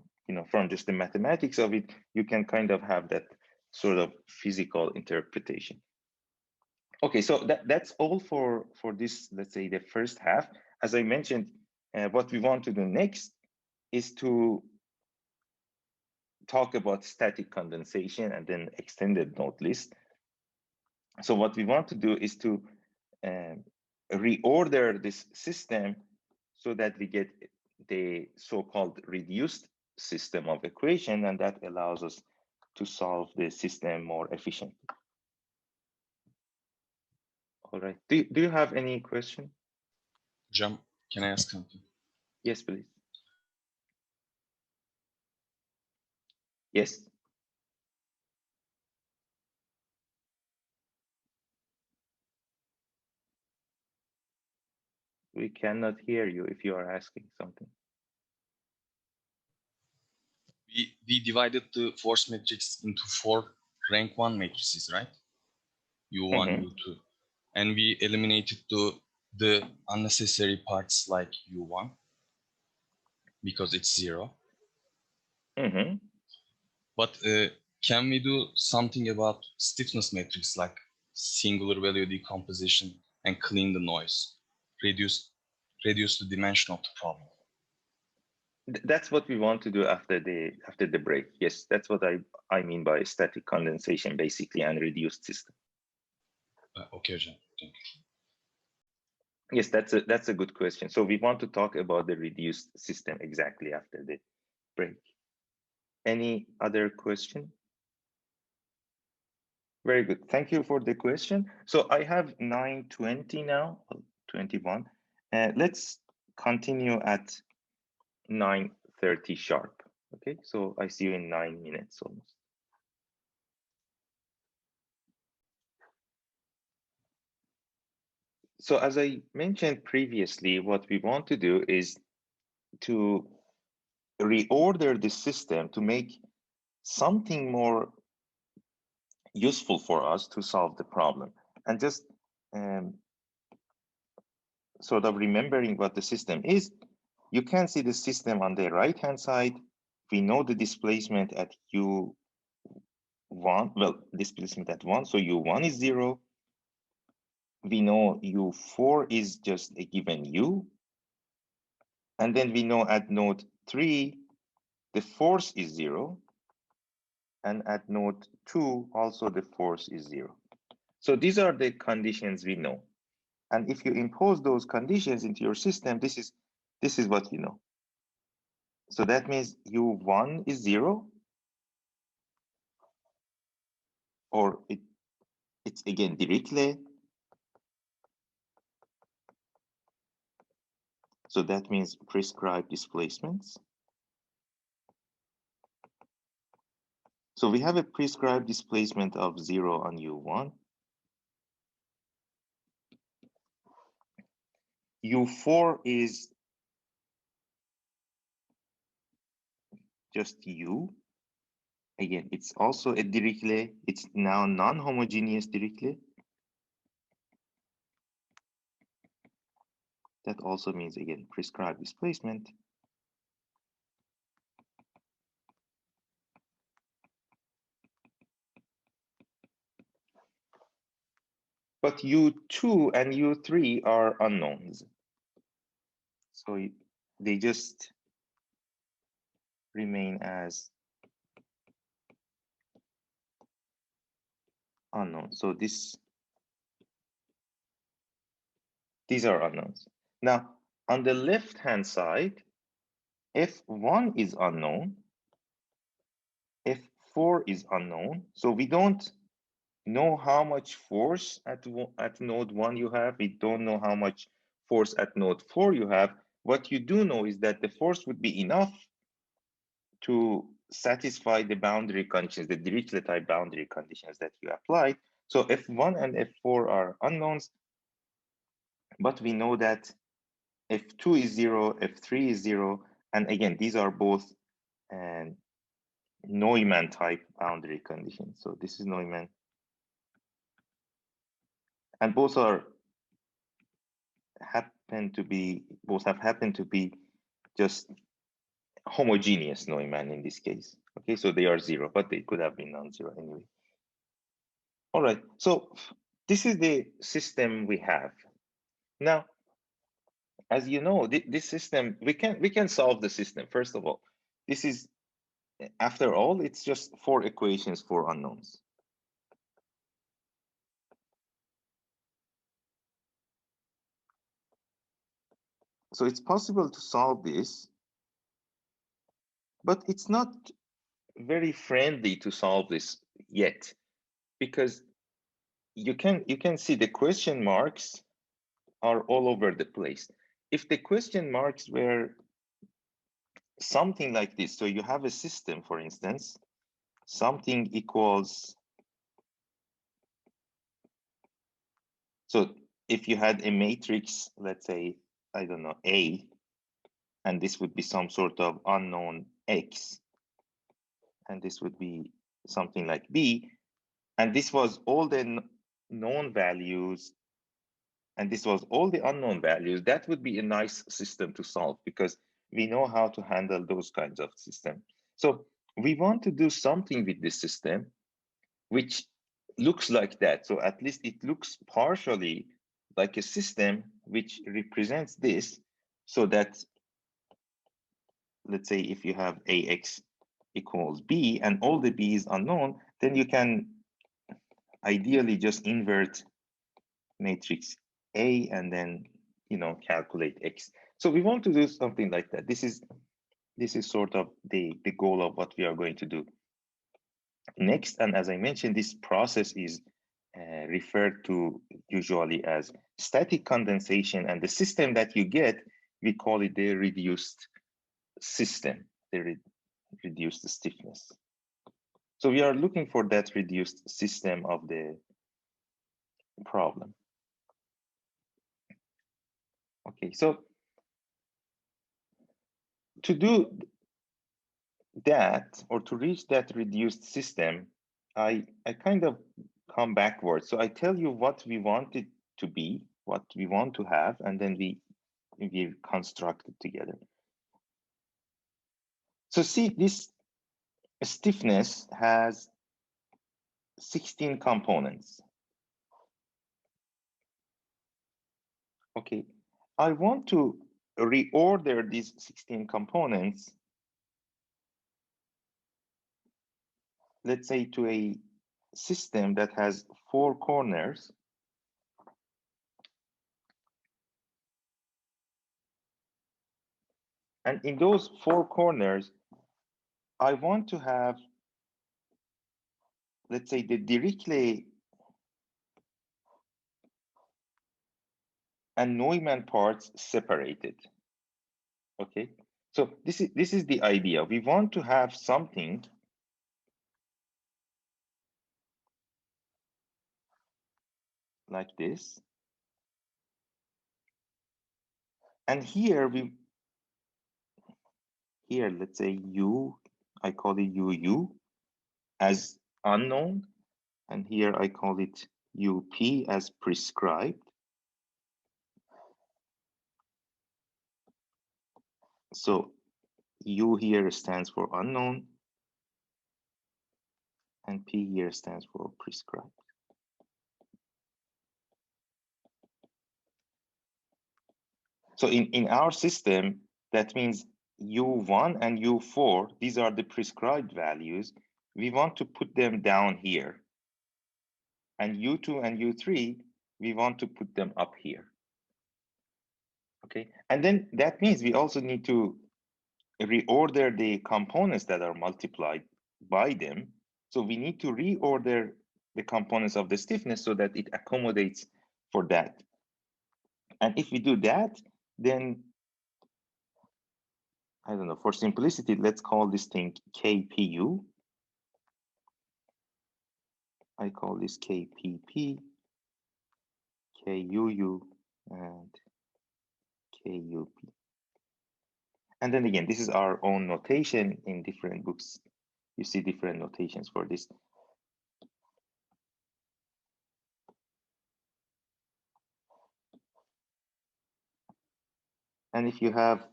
from just the mathematics of it, you can kind of have that sort of physical interpretation. Okay, so that's all for this, let's say, the first half. As I mentioned, what we want to do next is to talk about static condensation and then extended node list. So what we want to do is to reorder this system so that we get the so-called reduced system of equation, and that allows us to solve the system more efficiently. All right. Do you have any question? Hocam, can I ask something? Yes, please. Yes. We cannot hear you if you are asking something. We divided the force matrix into 4 rank 1 matrices, right? U1, U2. And we eliminated the unnecessary parts like U1 because it's 0. But can we do something about stiffness matrix like singular value decomposition and clean the noise, reduce the dimension of the problem? That's what we want to do after the break. Yes, that's what I mean by static condensation, basically, and reduced system. Okay, John. Thank you. Yes, that's a good question. So we want to talk about the reduced system exactly after the break. Any other question? Very good. Thank you for the question. So I have 9:20 now, 21. Let's continue at 9:30 sharp. Okay, so I see you in 9 minutes almost. So as I mentioned previously, what we want to do is to reorder the system to make something more useful for us to solve the problem. And just sort of remembering what the system is, you can see the system on the right-hand side. We know the displacement at U1, well, displacement at 1, so U1 is 0. We know U4 is just a given U. And then we know at node 3, the force is 0. And at node 2, also the force is 0. So these are the conditions we know. And if you impose those conditions into your system, this is what you know. So that means U1 is 0, or it's again Dirichlet. So that means prescribed displacements. So we have a prescribed displacement of 0 on U1. U4 is just U. Again, it's also a Dirichlet. It's now non-homogeneous Dirichlet. That also means, again, prescribed displacement. But U2 and U3 are unknowns. So they just remain as unknown. So these are unknowns. Now, on the left-hand side, F1 is unknown, F4 is unknown. So we don't know how much force at node 1 you have. We don't know how much force at node 4 you have. What you do know is that the force would be enough to satisfy the boundary conditions, the Dirichlet type boundary conditions that you applied. So F1 and F4 are unknowns, but we know that F2 is 0, F3 is 0, and again, these are both Neumann type boundary conditions. So this is Neumann. And both have happened to be just homogeneous Neumann in this case. Okay, so they are 0, but they could have been non-zero anyway. All right, so this is the system we have. Now, as you know, this system, we can solve the system. First of all, this is after all, it's just 4 equations, 4 unknowns. So it's possible to solve this, but it's not very friendly to solve this yet, because you can see the question marks are all over the place. If the question marks were something like this, so you have a system, for instance, something equals, so if you had a matrix, let's say, I don't know, A, and this would be some sort of unknown X, and this would be something like B, and this was all the known values, and this was all the unknown values, that would be a nice system to solve, because we know how to handle those kinds of systems. So we want to do something with this system which looks like that. So at least it looks partially like a system which represents this, so that, let's say, if you have AX equals B and all the B is unknown, then you can ideally just invert matrix A and then, you know, calculate X. So we want to do something like that. This is sort of the goal of what we are going to do next. And as I mentioned, this process is referred to usually as static condensation, and the system that you get, we call it the reduced system, the reduced stiffness. So we are looking for that reduced system of the problem. Okay, so to do that, or to reach that reduced system, I kind of come backwards. So I tell you what we want it to be, what we want to have, and then we construct it together. So see, this stiffness has 16 components. Okay, I want to reorder these 16 components, let's say, to a system that has 4 corners. And in those 4 corners, I want to have, let's say, the Dirichlet and Neumann parts separated. Okay, so this is the idea. We want to have something like this, and here let's say U, I call it UU as unknown, and here I call it UP as prescribed. So U here stands for unknown, and P here stands for prescribed. So in our system, that means U1 and U4, these are the prescribed values. We want to put them down here. And U2 and U3, we want to put them up here. Okay, and then that means we also need to reorder the components that are multiplied by them. So we need to reorder the components of the stiffness so that it accommodates for that. And if we do that, then, I don't know, for simplicity, let's call this thing KPU. I call this KPP, KUU, and KUP. And then again, this is our own notation in different books. You see different notations for this. And if you have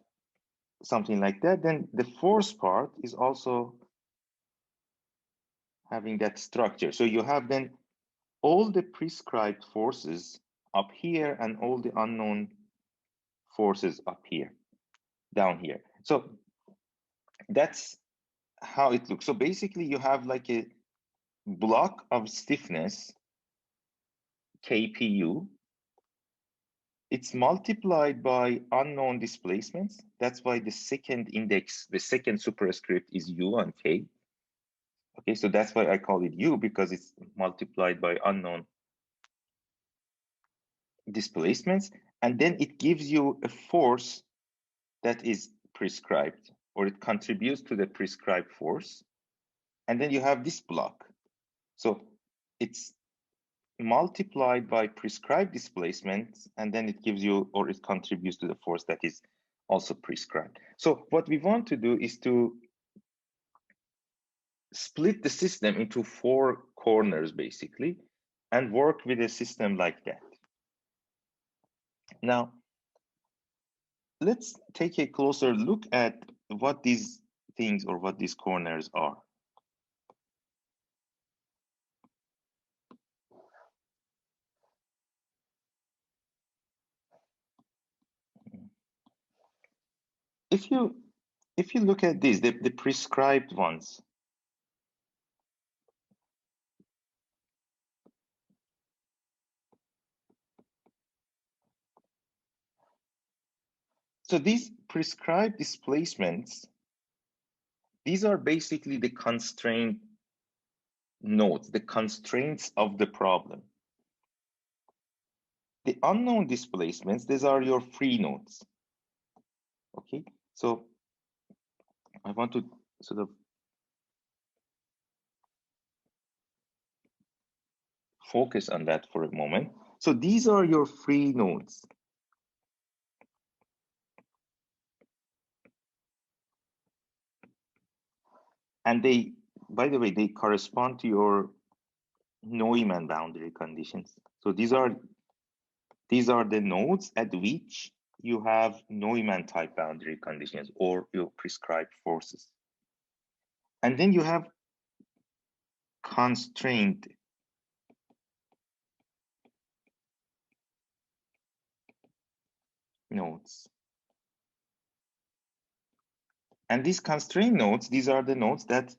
something like that, then the force part is also having that structure. So you have then all the prescribed forces up here and all the unknown forces up here, down here. So that's how it looks. So basically you have like a block of stiffness, KPU. It's multiplied by unknown displacements. That's why the second index, the second superscript is U on K. Okay, so that's why I call it U, because it's multiplied by unknown displacements. And then it gives you a force that is prescribed, or it contributes to the prescribed force. And then you have this block. So it's multiplied by prescribed displacements, and then it gives you, or it contributes to the force that is also prescribed. So what we want to do is to split the system into 4 corners, basically, and work with a system like that. Now, let's take a closer look at what these things or what these corners are. If you look at these, the prescribed ones, so these prescribed displacements, these are basically the constraint nodes, the constraints of the problem. The unknown displacements, these are your free nodes. Okay, so I want to sort of focus on that for a moment. So these are your free nodes. And they, by the way, they correspond to your Neumann boundary conditions. So these are the nodes at which you have Neumann type boundary conditions or your prescribed forces. And then you have constraint nodes. And these constraint nodes, these are the nodes that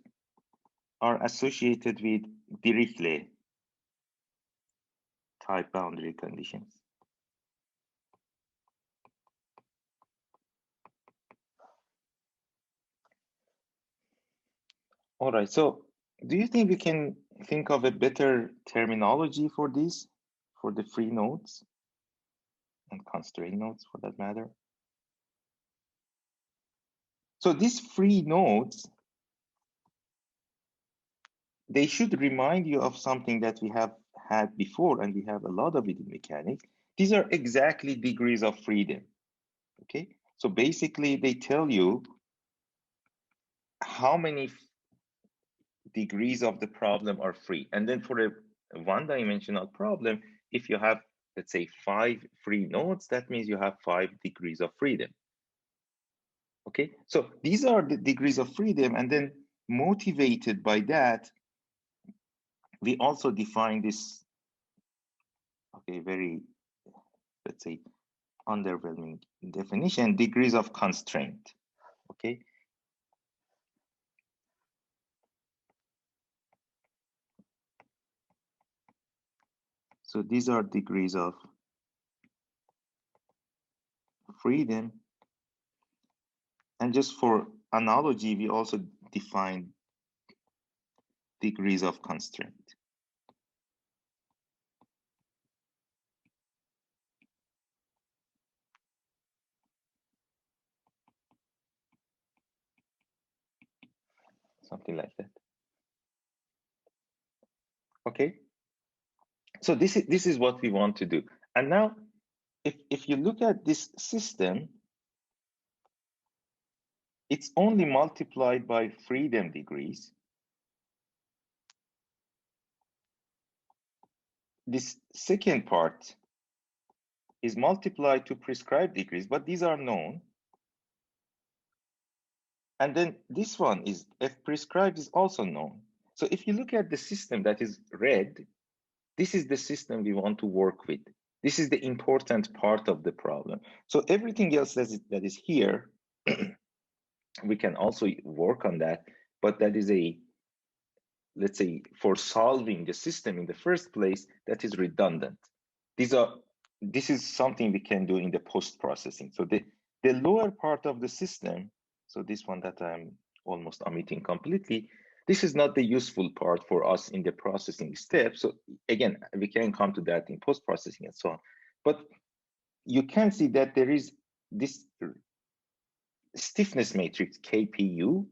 are associated with Dirichlet type boundary conditions. All right, so do you think we can think of a better terminology for this, for the free nodes and constraint nodes for that matter? So these free nodes, they should remind you of something that we have had before, and we have a lot of it in mechanics. These are exactly degrees of freedom, okay? So basically they tell you how many degrees of the problem are free. And then for a one-dimensional problem, if you have, let's say, 5 free nodes, that means you have 5 degrees of freedom. Okay, so these are the degrees of freedom, and then motivated by that, we also define this, okay, very, let's say, underwhelming definition, degrees of constraint, okay? So these are degrees of freedom. And just for analogy, we also define degrees of constraint. Something like that. Okay. So this is what we want to do. And now, if you look at this system, it's only multiplied by freedom degrees. This second part is multiplied to prescribed degrees, but these are known. And then this one is F prescribed is also known. So if you look at the system that is red, this is the system we want to work with. This is the important part of the problem. So everything else that is here, we can also work on that. but that is a, let's say, for solving the system in the first place, that is redundant. This is something we can do in the post-processing. So the lower part of the system, so this one that I'm almost omitting completely, this is not the useful part for us in the processing step. So again, we can come to that in post-processing and so on. But you can see that there is this stiffness matrix KPU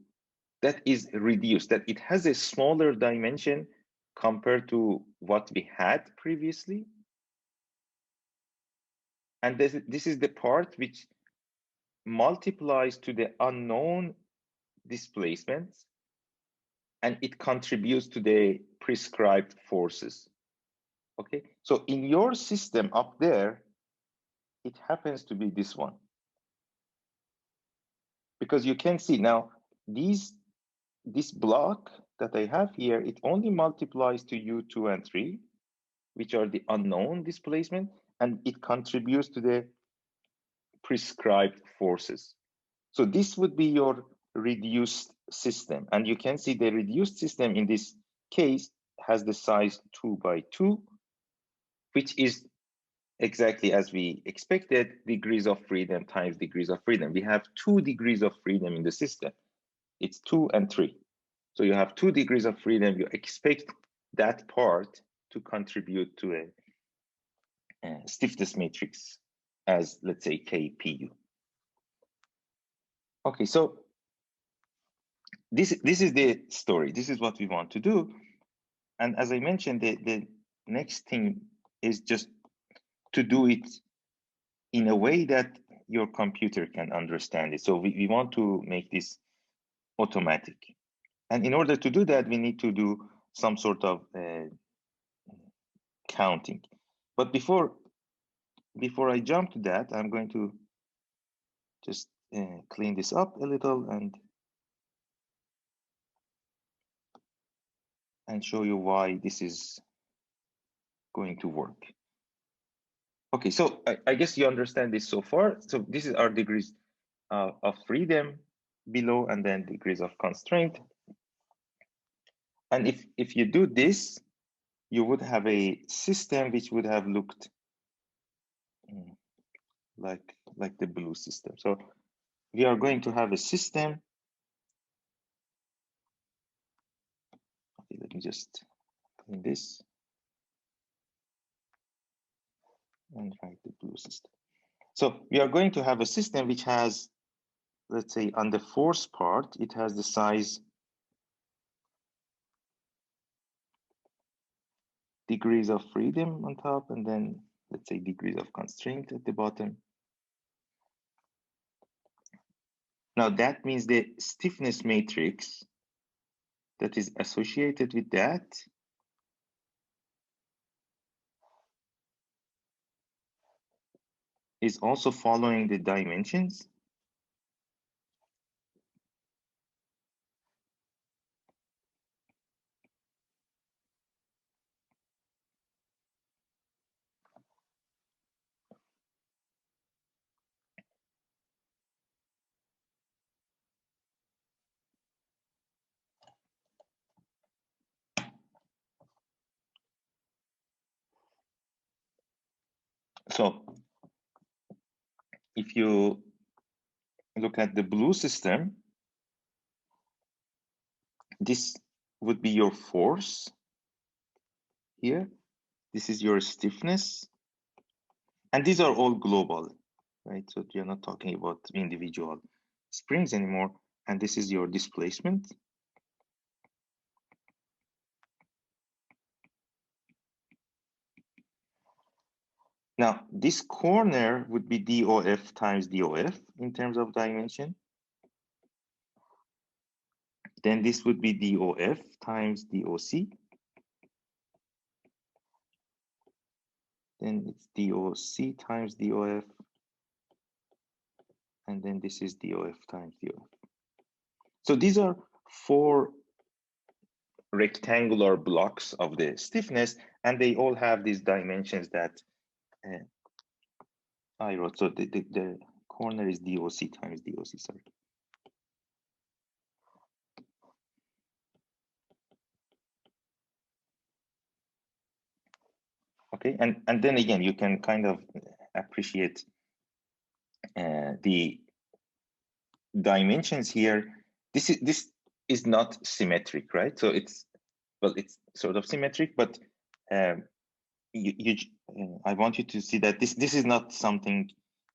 that is reduced, that it has a smaller dimension compared to what we had previously. And this is the part which multiplies to the unknown displacements, and it contributes to the prescribed forces. Okay, so in your system up there, it happens to be this one. Because you can see now, this block that I have here, it only multiplies to U2 and 3, which are the unknown displacement, and it contributes to the prescribed forces. So this would be your reduced system. And you can see the reduced system in this case has the size 2 by 2, which is exactly as we expected, degrees of freedom times degrees of freedom. We have 2 degrees of freedom in the system. It's 2 and 3. So you have 2 degrees of freedom. You expect that part to contribute to a stiffness matrix as, let's say, KPU. Okay, so this is the story. This is what we want to do. And as I mentioned, the next thing is just to do it in a way that your computer can understand it. So we want to make this automatic. And in order to do that, we need to do some sort of counting. But before I jump to that, I'm going to just clean this up a little and show you why this is going to work. Okay, so I guess you understand this so far. So this is our degrees of freedom below, and then degrees of constraint. And if you do this, you would have a system which would have looked like the blue system. So we are going to have a system. Okay, let me just clean this and write the blue system. So we are going to have a system which has, let's say, on the force part, it has the size degrees of freedom on top, and then let's say degrees of constraint at the bottom. Now that means the stiffness matrix that is associated with that is also following the dimensions. So if you look at the blue system, this would be your force here. This is your stiffness. And these are all global, right? So you're not talking about individual springs anymore. And this is your displacement. Now, this corner would be DOF times DOF in terms of dimension. Then this would be DOF times DOC. Then it's DOC times DOF. And then this is DOF times DOF. So these are 4 rectangular blocks of the stiffness, and they all have these dimensions that I wrote. So the corner is DOC times DOC, sorry. Okay, and then again, you can kind of appreciate the dimensions here. This is not symmetric, right? So it's sort of symmetric, but I want you to see that this is not something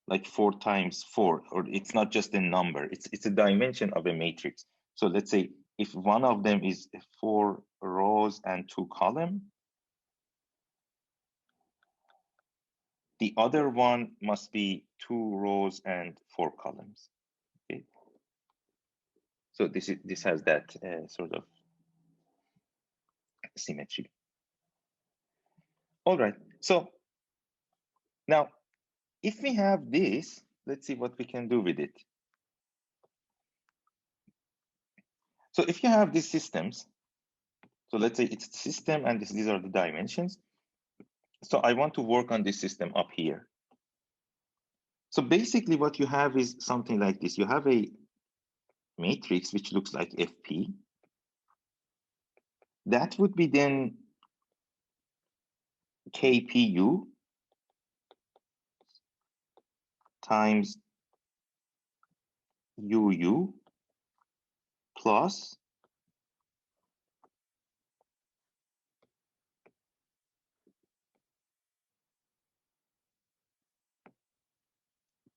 like 4 times 4, or it's not just a number. It's a dimension of a matrix. So let's say if one of them is 4 rows and 2 columns, the other one must be 2 rows and 4 columns. Okay. So this has that sort of symmetry. All right. So now, if we have this, let's see what we can do with it. So if you have these systems, so let's say it's the system and these are the dimensions. So I want to work on this system up here. So basically what you have is something like this. You have a matrix which looks like FP. That would be then KPU times UU plus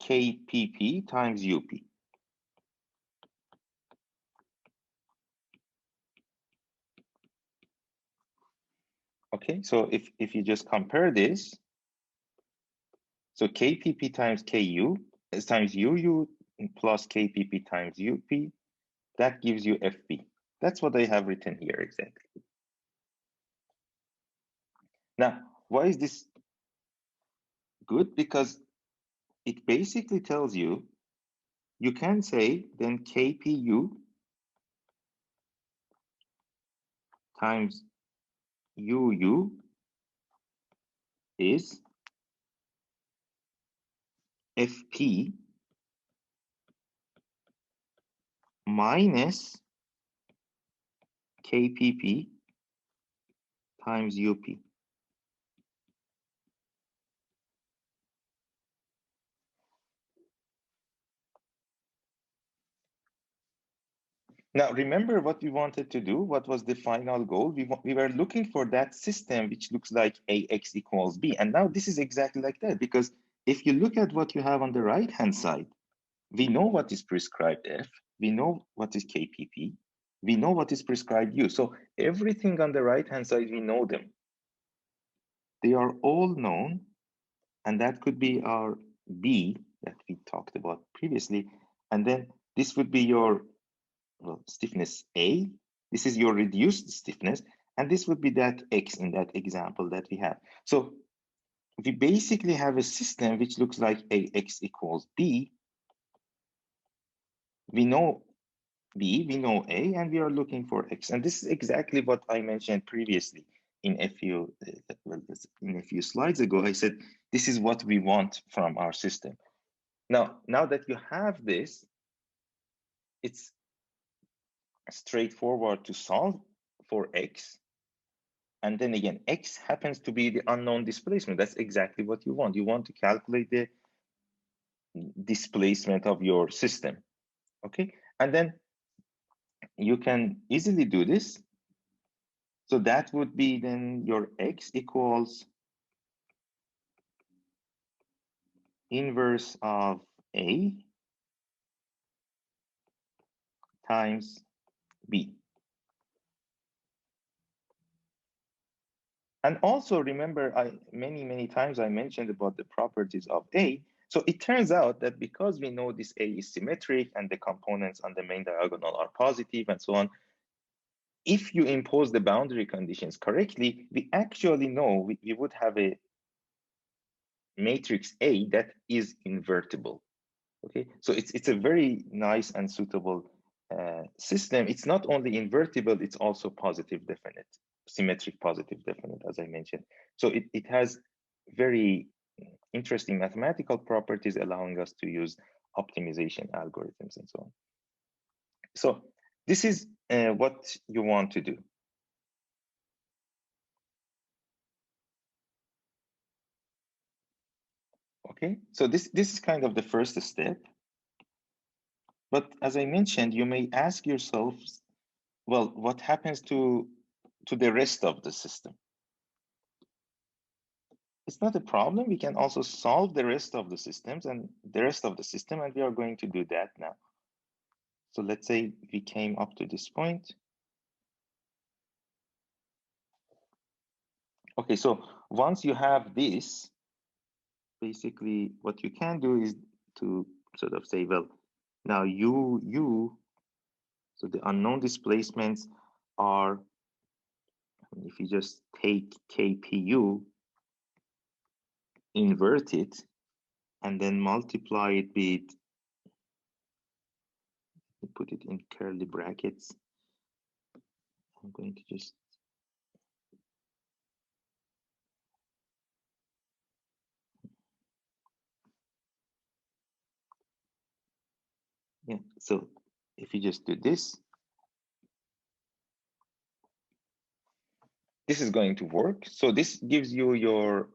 KPP times UP. Okay, so if you just compare this, so KPP times KU is times UU plus KPP times UP, that gives you FP. That's what I have written here exactly. Now, why is this good? Because it basically tells you, you can say then KPU times UU is FP minus KPP times UP. Now, remember what we wanted to do? What was the final goal? We were looking for that system which looks like AX equals B. And now this is exactly like that, because if you look at what you have on the right-hand side, we know what is prescribed F, we know what is KPP, we know what is prescribed U. So everything on the right-hand side, we know them. They are all known, and that could be our B that we talked about previously. And then this would be your stiffness A. This is your reduced stiffness, and this would be that X in that example that we have. So we basically have a system which looks like AX equals B. We know B, we know A, and we are looking for X. And this is exactly what I mentioned previously in a few slides ago. I said, this is what we want from our system. Now that you have this, it's straightforward to solve for X. And then again, X happens to be the unknown displacement. That's exactly what you want. You want to calculate the displacement of your system, okay? And then you can easily do this. So that would be then your X equals inverse of A times B. And also remember, many times I mentioned about the properties of A. So it turns out that because we know this A is symmetric and the components on the main diagonal are positive and so on, if you impose the boundary conditions correctly, we actually know we would have a matrix A that is invertible. Okay, so it's a very nice and suitable system. It's not only invertible, it's also positive definite, symmetric positive definite, as I mentioned. So it has very interesting mathematical properties allowing us to use optimization algorithms and so on. So this is what you want to do. Okay, so this is kind of the first step. But as I mentioned, you may ask yourselves, well, what happens to the rest of the system? It's not a problem. We can also solve the rest of the systems and the rest of the system, and we are going to do that now. So let's say we came up to this point. Okay, so once you have this, basically what you can do is to sort of say, well, now so the unknown displacements are, if you just take KPU, invert it, and then multiply it with, put it in curly brackets. I'm going to just, yeah, so if you just do this, this is going to work. So this gives you your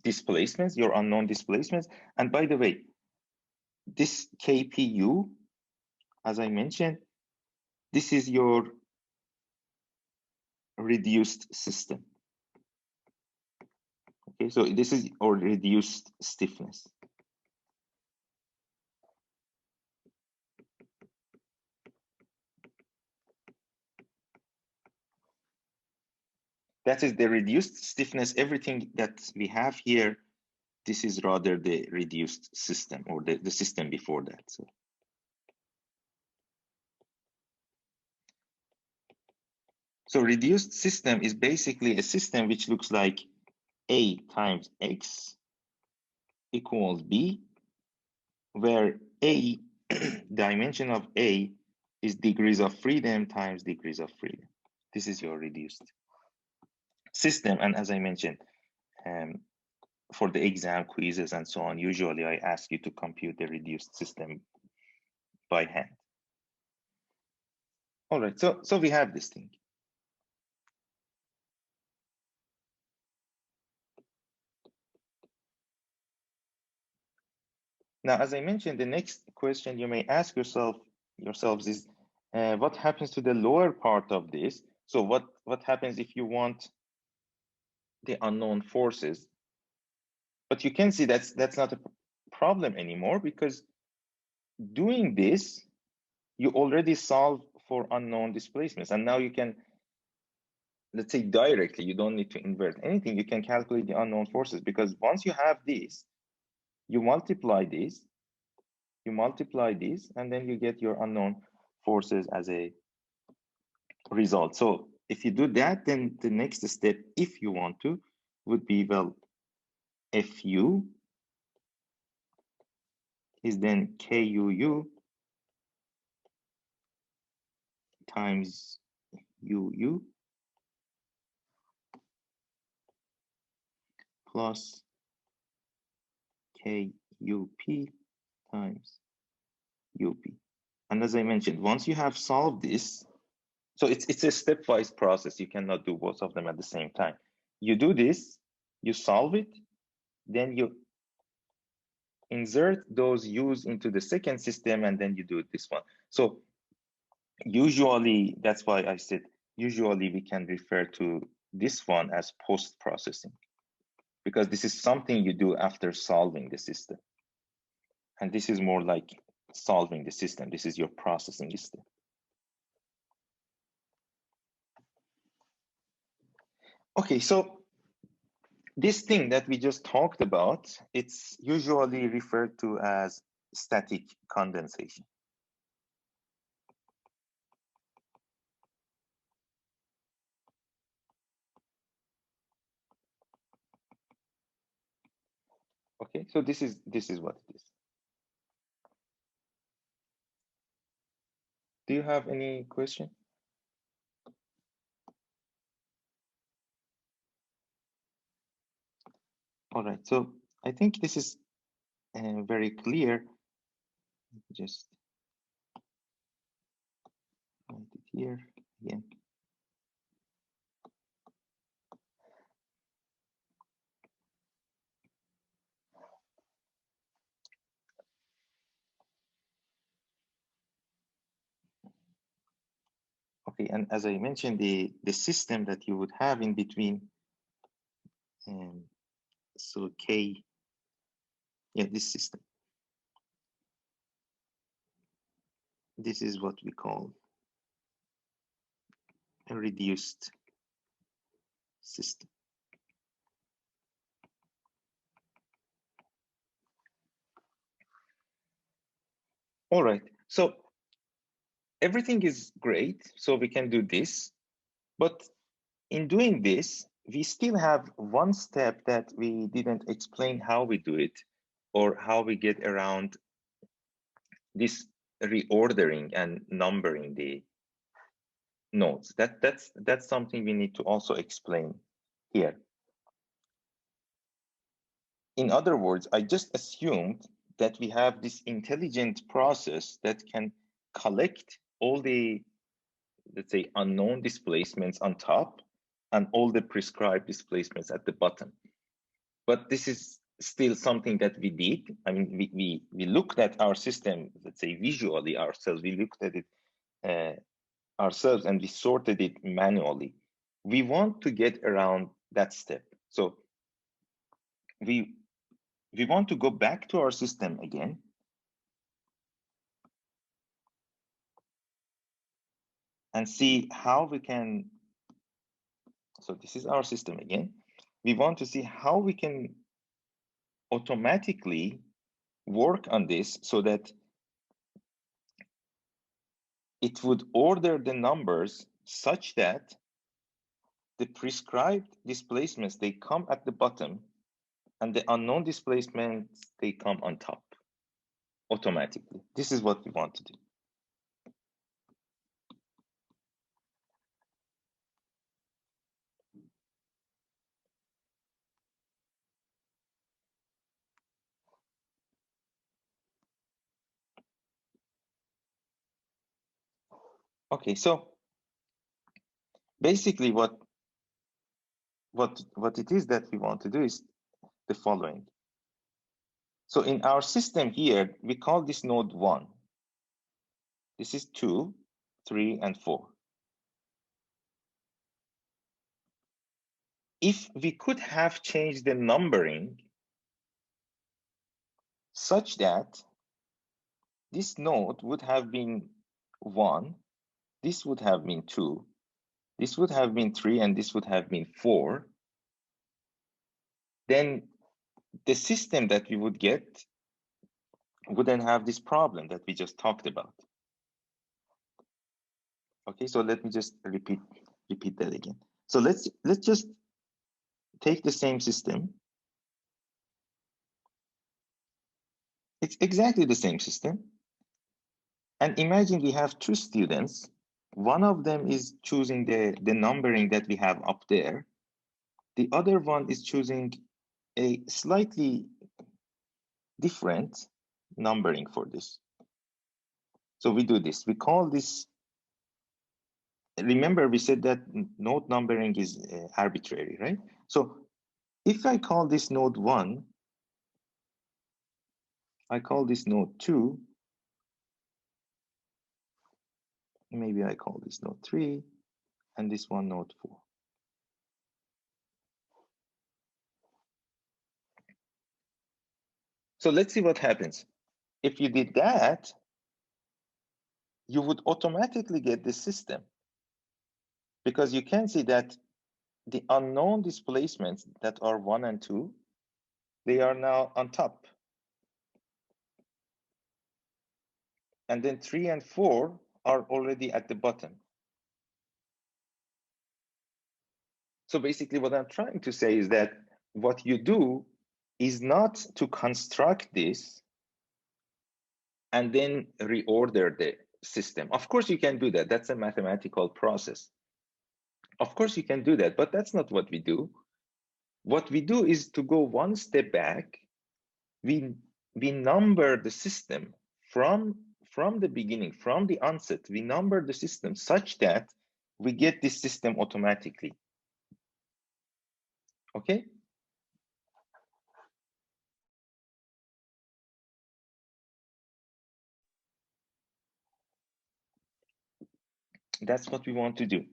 displacements, your unknown displacements. And by the way, this KPU, as I mentioned, this is your reduced system. Okay, so this is our reduced stiffness. That is the reduced stiffness. Everything that we have here, this is rather the reduced system, or the system before that. So reduced system is basically a system which looks like A times X equals B, where A, dimension of A, is degrees of freedom times degrees of freedom. This is your reduced system. And as I mentioned, for the exam quizzes and so on, usually I ask you to compute the reduced system by hand. All right, so we have this thing. Now, as I mentioned, the next question you may ask yourselves is, what happens to the lower part of this? So what happens if you want the unknown forces? But you can see that's not a problem anymore, because doing this, you already solve for unknown displacements. And now you can, let's say directly, you don't need to invert anything. You can calculate the unknown forces, because once you have this, you multiply this, and then you get your unknown forces as a result. So if you do that, then the next step, if you want to, would be, well, Fu is then KUU times UU plus KUP times UP. And as I mentioned, once you have solved this, so it's a stepwise process. You cannot do both of them at the same time. You do this, you solve it, then you insert those U's into the second system, and then you do this one. So usually, that's why I said, usually we can refer to this one as post-processing, because this is something you do after solving the system. And this is more like solving the system. This is your processing step. Okay, so this thing that we just talked about, it's usually referred to as static condensation. Okay, so this is what it is. Do you have any question? All right, so I think this is very clear. Just write it here again. Okay, and as I mentioned, the system that you would have in between, so K, yeah, this system. This is what we call a reduced system. All right, so everything is great, so we can do this, but in doing this, we still have one step that we didn't explain how we do it or how we get around this reordering and numbering the nodes. That's something we need to also explain here. In other words, I just assumed that we have this intelligent process that can collect all the, let's say, unknown displacements on top and all the prescribed displacements at the bottom. But this is still something that we did. I mean, we looked at our system, let's say visually ourselves, we looked at it ourselves and we sorted it manually. We want to get around that step. So we want to go back to our system again. And see how we can, so this is our system again. We want to see how we can automatically work on this so that it would order the numbers such that the prescribed displacements, they come at the bottom and the unknown displacements, they come on top automatically. This is what we want to do. Okay, so basically what it is that we want to do is the following. So in our system here, we call this node 1. This is 2, 3, and 4. If we could have changed the numbering such that this node would have been 1, this would have been 2, this would have been 3, and this would have been 4, then the system that we would get wouldn't have this problem that we just talked about. Okay, so let me just repeat that again. So let's just take the same system. It's exactly the same system. And imagine we have two students. One of them is choosing the numbering that we have up there. The other one is choosing a slightly different numbering for this. So we do this. We call this, remember we said that node numbering is arbitrary, right? So if I call this node 1, I call this node 2, maybe I call this node 3, and this one node 4. So let's see what happens. If you did that, you would automatically get the system, because you can see that the unknown displacements that are 1 and 2, they are now on top. And then 3 and 4 are already at the bottom. So basically what I'm trying to say is that what you do is not to construct this and then reorder the system. Of course you can do that. That's a mathematical process. Of course you can do that, but that's not what we do. What we do is to go one step back. We number the system from the beginning, from the onset. We number the system such that we get this system automatically. Okay? That's what we want to do.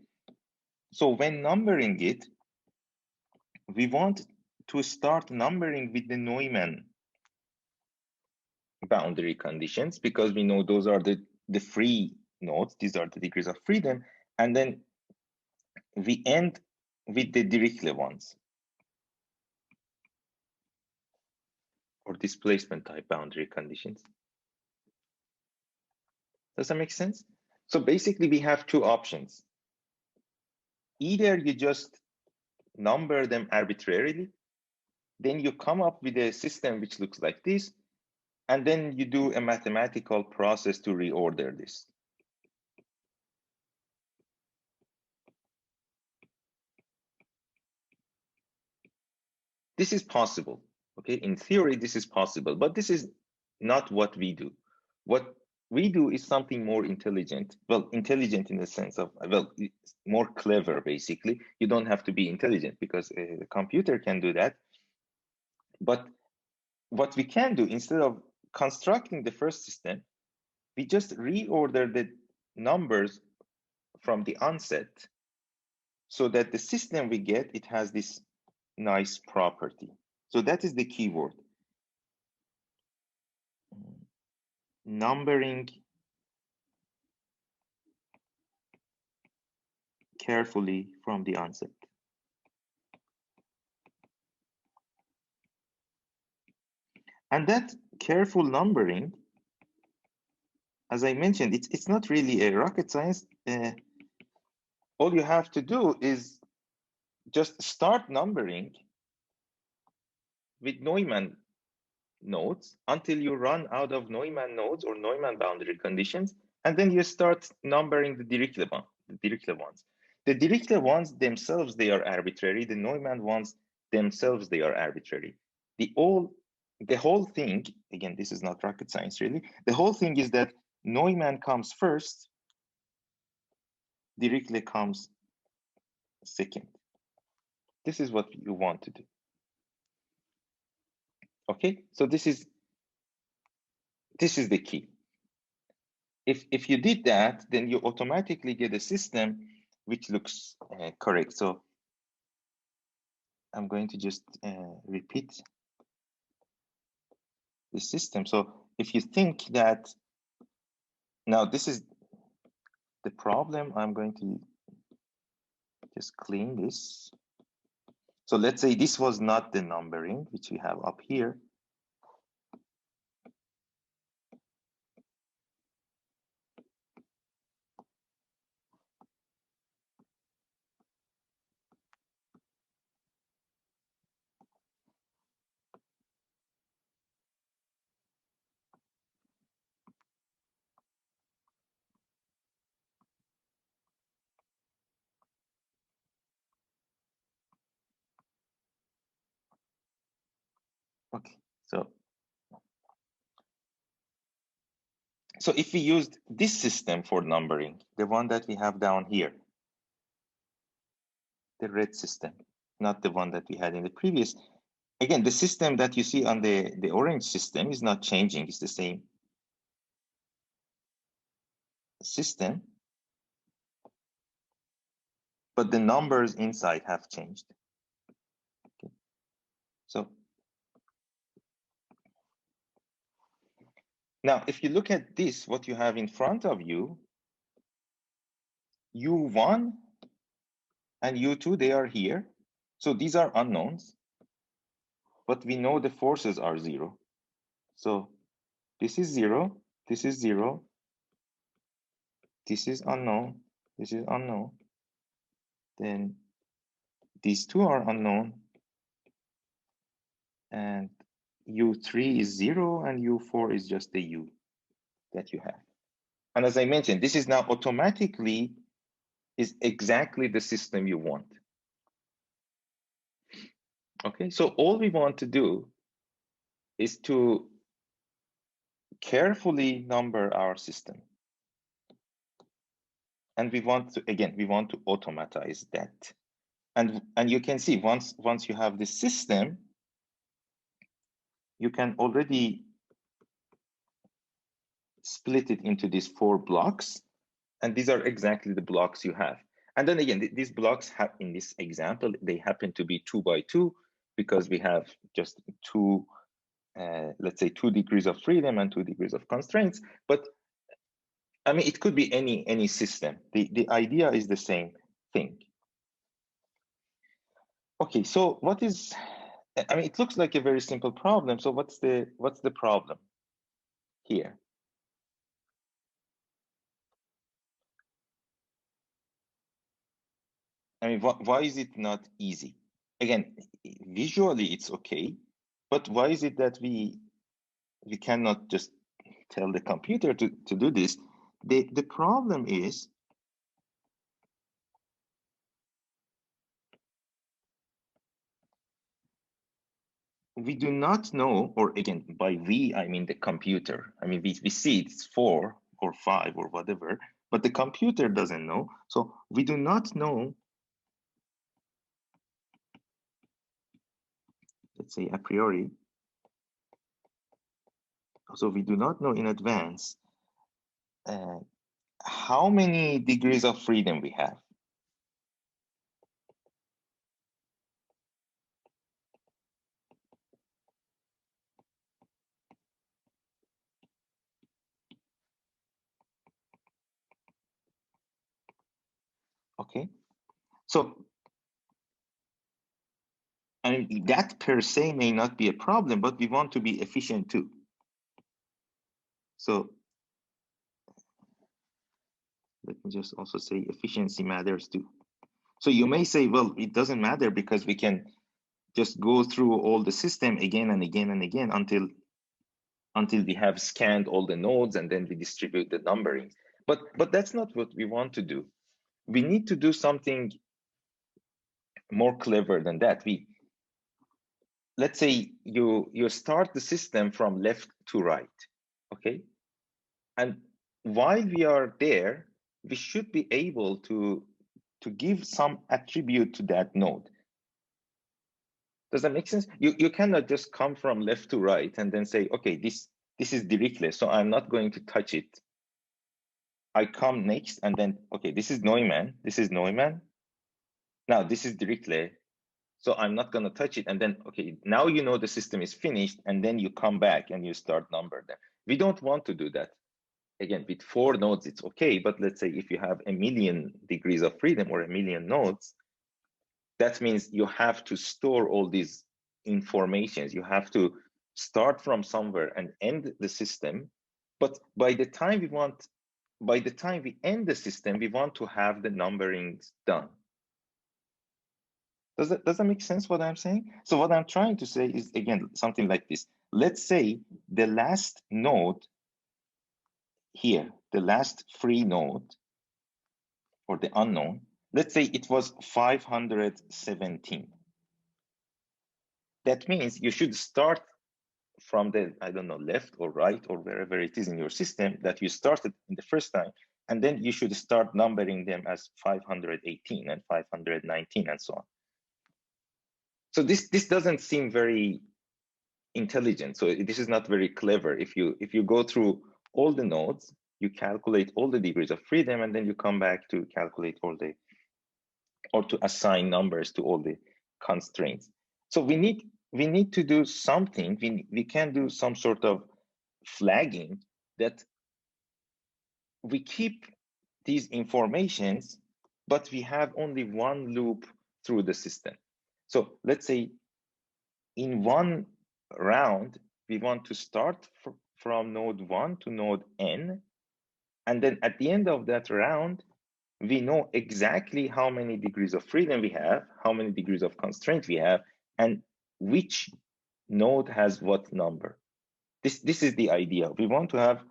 So when numbering it, we want to start numbering with the Neumann boundary conditions, because we know those are the free nodes. These are the degrees of freedom. And then we end with the Dirichlet ones, or displacement type boundary conditions. Does that make sense? So basically we have two options. Either you just number them arbitrarily, then you come up with a system which looks like this, and then you do a mathematical process to reorder this. This is possible, okay? In theory, this is possible, but this is not what we do. What we do is something more intelligent. Well, intelligent in the sense of, well, more clever, basically. You don't have to be intelligent because a computer can do that. But what we can do, instead of constructing the first system, we just reorder the numbers from the onset so that the system we get, it has this nice property. So that is the keyword. Numbering carefully from the onset. And that careful numbering, as I mentioned, it's not really a rocket science. All you have to do is just start numbering with Neumann nodes until you run out of Neumann nodes or Neumann boundary conditions, and then you start numbering the Dirichlet ones. The Dirichlet ones themselves, they are arbitrary. The Neumann ones themselves, they are arbitrary. The whole thing, again, this is not rocket science really, the whole thing is that Neumann comes first, Dirichlet comes second. This is what you want to do. Okay, so this is the key. If you did that, then you automatically get a system which looks correct. So I'm going to just repeat the system. So if you think that, now this is the problem, I'm going to just clean this. So let's say this was not the numbering, which we have up here. Okay, so if we used this system for numbering, the one that we have down here, the red system, not the one that we had in the previous. Again, the system that you see on the orange system is not changing. It's the same system, but the numbers inside have changed. Okay. So now, if you look at this, what you have in front of you, U1 and U2, they are here. So these are unknowns, but we know the forces are 0. So this is 0, this is 0, this is unknown, this is unknown. Then these two are unknown, and U3 is 0, and U4 is just the U that you have. And as I mentioned, this is now automatically is exactly the system you want. Okay, so all we want to do is to carefully number our system. And we want to, again, we want to automatize that. And you can see once you have this system, you can already split it into these 4 blocks. And these are exactly the blocks you have. And then again, these blocks have, in this example, they happen to be 2 by 2 because we have just two, let's say 2 degrees of freedom and 2 degrees of constraints. But I mean, it could be any system. The idea is the same thing. Okay, so what is, I mean, it looks like a very simple problem. So what's the problem here? I mean, why is it not easy? Again, visually it's okay, but why is it that we cannot just tell the computer to do this? The problem is we do not know, or again, by we, I mean the computer. I mean, we see it's 4 or 5 or whatever, but the computer doesn't know. So we do not know, let's say a priori. So we do not know in advance how many degrees of freedom we have. Okay, so I mean, that per se may not be a problem, but we want to be efficient too. So let me just also say efficiency matters too. So you may say, well, it doesn't matter because we can just go through all the system again and again and again until we have scanned all the nodes and then we distribute the numbering. But that's not what we want to do. We need to do something more clever than that. Let's say you start the system from left to right, okay? And while we are there, we should be able to give some attribute to that node. Does that make sense? You cannot just come from left to right and then say, okay, this is Dirichlet, so I'm not going to touch it. I come next and then, okay, this is Neumann. This is Neumann. Now this is Dirichlet, so I'm not going to touch it. And then, okay, now you know the system is finished, and then you come back and you start number them. We don't want to do that. Again, with 4 nodes, it's okay. But let's say if you have 1,000,000 degrees of freedom or 1,000,000 nodes, that means you have to store all these informations. You have to start from somewhere and end the system. But by the time we end the system, we want to have the numberings done. Does that make sense what I'm saying? So what I'm trying to say is, again, something like this. Let's say the last node here, the last free node, or the unknown, let's say it was 517. That means you should start from the, I don't know, left or right or wherever it is in your system that you started in the first time, and then you should start numbering them as 518 and 519 and so on. So this doesn't seem very intelligent. So this is not very clever. If you go through all the nodes, you calculate all the degrees of freedom, and then you come back to calculate all the, or to assign numbers to all the constraints. So we need to do something. We can do some sort of flagging that we keep these informations, but we have only one loop through the system. So let's say in one round, we want to start from node 1 to node n. And then at the end of that round, we know exactly how many degrees of freedom we have, how many degrees of constraint we have, and which node has what number. This is the idea. We want to have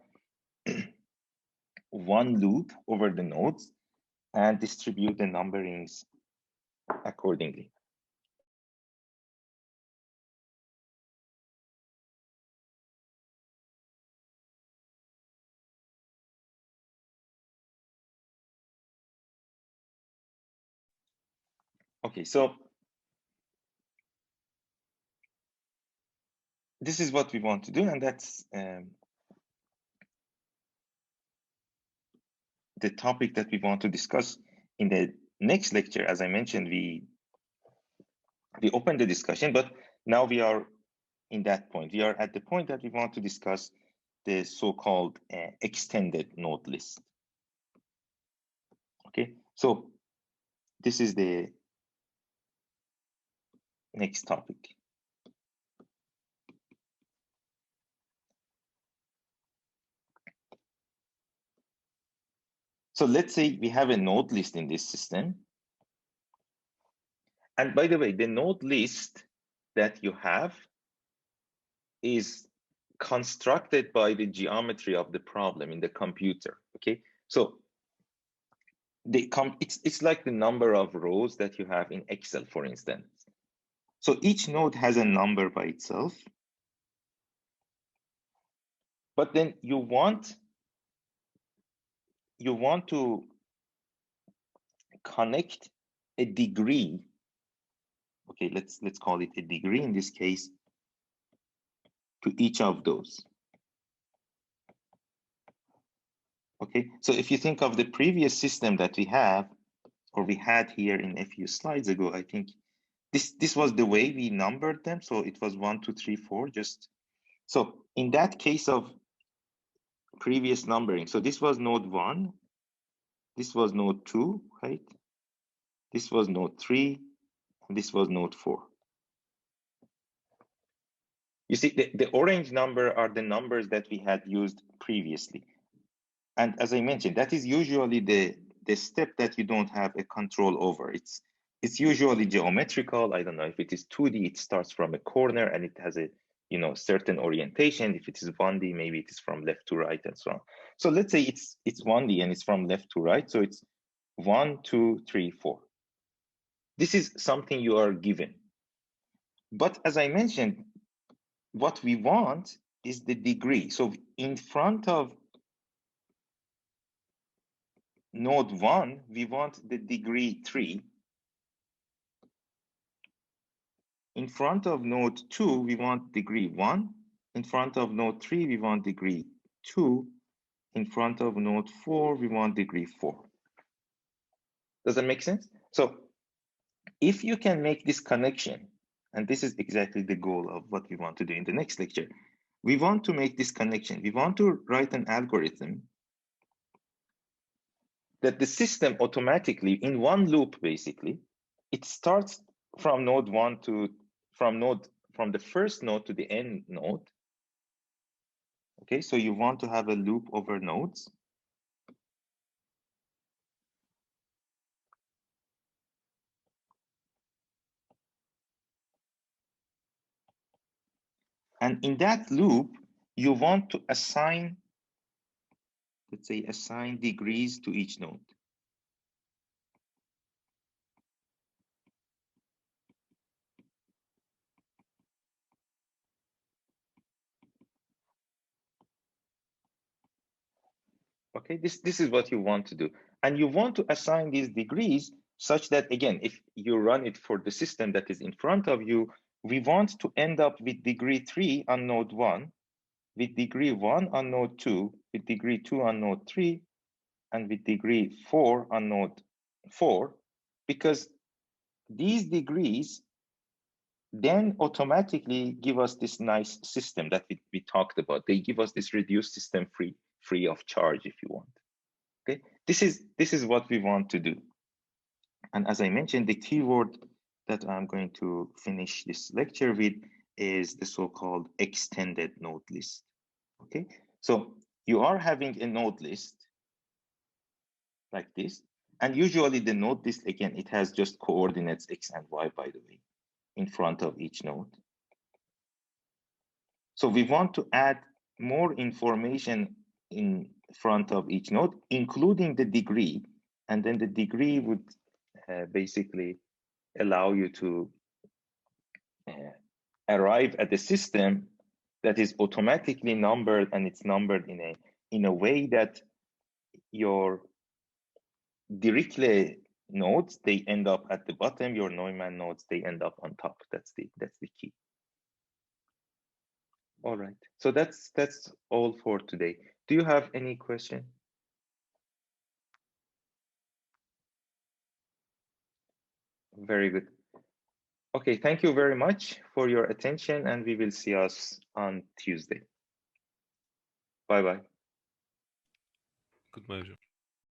one loop over the nodes and distribute the numberings accordingly. Okay, so this is what we want to do, and the topic that we want to discuss in the next lecture. As I mentioned, we opened the discussion, but now we are in that point. We are at the point that we want to discuss the so-called extended node list. Okay, so this is the next topic. So let's say we have a node list in this system. And by the way, the node list that you have is constructed by the geometry of the problem in the computer. Okay, so it's like the number of rows that you have in Excel, for instance. So each node has a number by itself, but then you want to connect a degree. Okay, let's call it a degree in this case, to each of those. Okay, so if you think of the previous system that we have, or we had here in a few slides ago, I think this was the way we numbered them. So it was 1, 2, 3, 4. Just so in that case of previous numbering, so this was node 1, this was node 2, right? This was node 3, and this was node 4. You see, the orange number are the numbers that we had used previously. And as I mentioned, that is usually the step that you don't have a control over. It's usually geometrical. I don't know if it is 2D, it starts from a corner and it has a certain orientation. If it is 1D, maybe it is from left to right and so on. So let's say it's 1D and it's from left to right. So it's 1, 2, 3, 4. This is something you are given. But as I mentioned, what we want is the degree. So in front of node 1, we want the degree 3. In front of node 2, we want degree 1. In front of node 3, we want degree 2. In front of node 4, we want degree 4. Does that make sense? So if you can make this connection, and this is exactly the goal of what we want to do in the next lecture, we want to make this connection. We want to write an algorithm that the system automatically, in one loop, basically, it starts from node 1 to from the first node to the end node. Okay, so you want to have a loop over nodes. And in that loop, you want to assign, let's say, assign degrees to each node. Okay, this is what you want to do. And you want to assign these degrees such that, again, if you run it for the system that is in front of you, we want to end up with degree 3 on node 1, with degree 1 on node 2, with degree 2 on node 3, and with degree 4 on node 4, because these degrees then automatically give us this nice system that we talked about. They give us this reduced system free of charge, if you want. Okay, this is what we want to do. And as I mentioned, the keyword that I'm going to finish this lecture with is the so-called extended node list. Okay, so you are having a node list like this, and usually the node list, again, it has just coordinates x and y, by the way, in front of each node. So we want to add more information in front of each node, including the degree, and then the degree would basically allow you to arrive at a system that is automatically numbered, and it's numbered in a way that your Dirichlet nodes, they end up at the bottom, your Neumann nodes, they end up on top. That's the key. All right, so that's all for today. Do you have any question? Very good. Okay, thank you very much for your attention, and we will see us on Tuesday. Bye-bye. Goodbye hocam.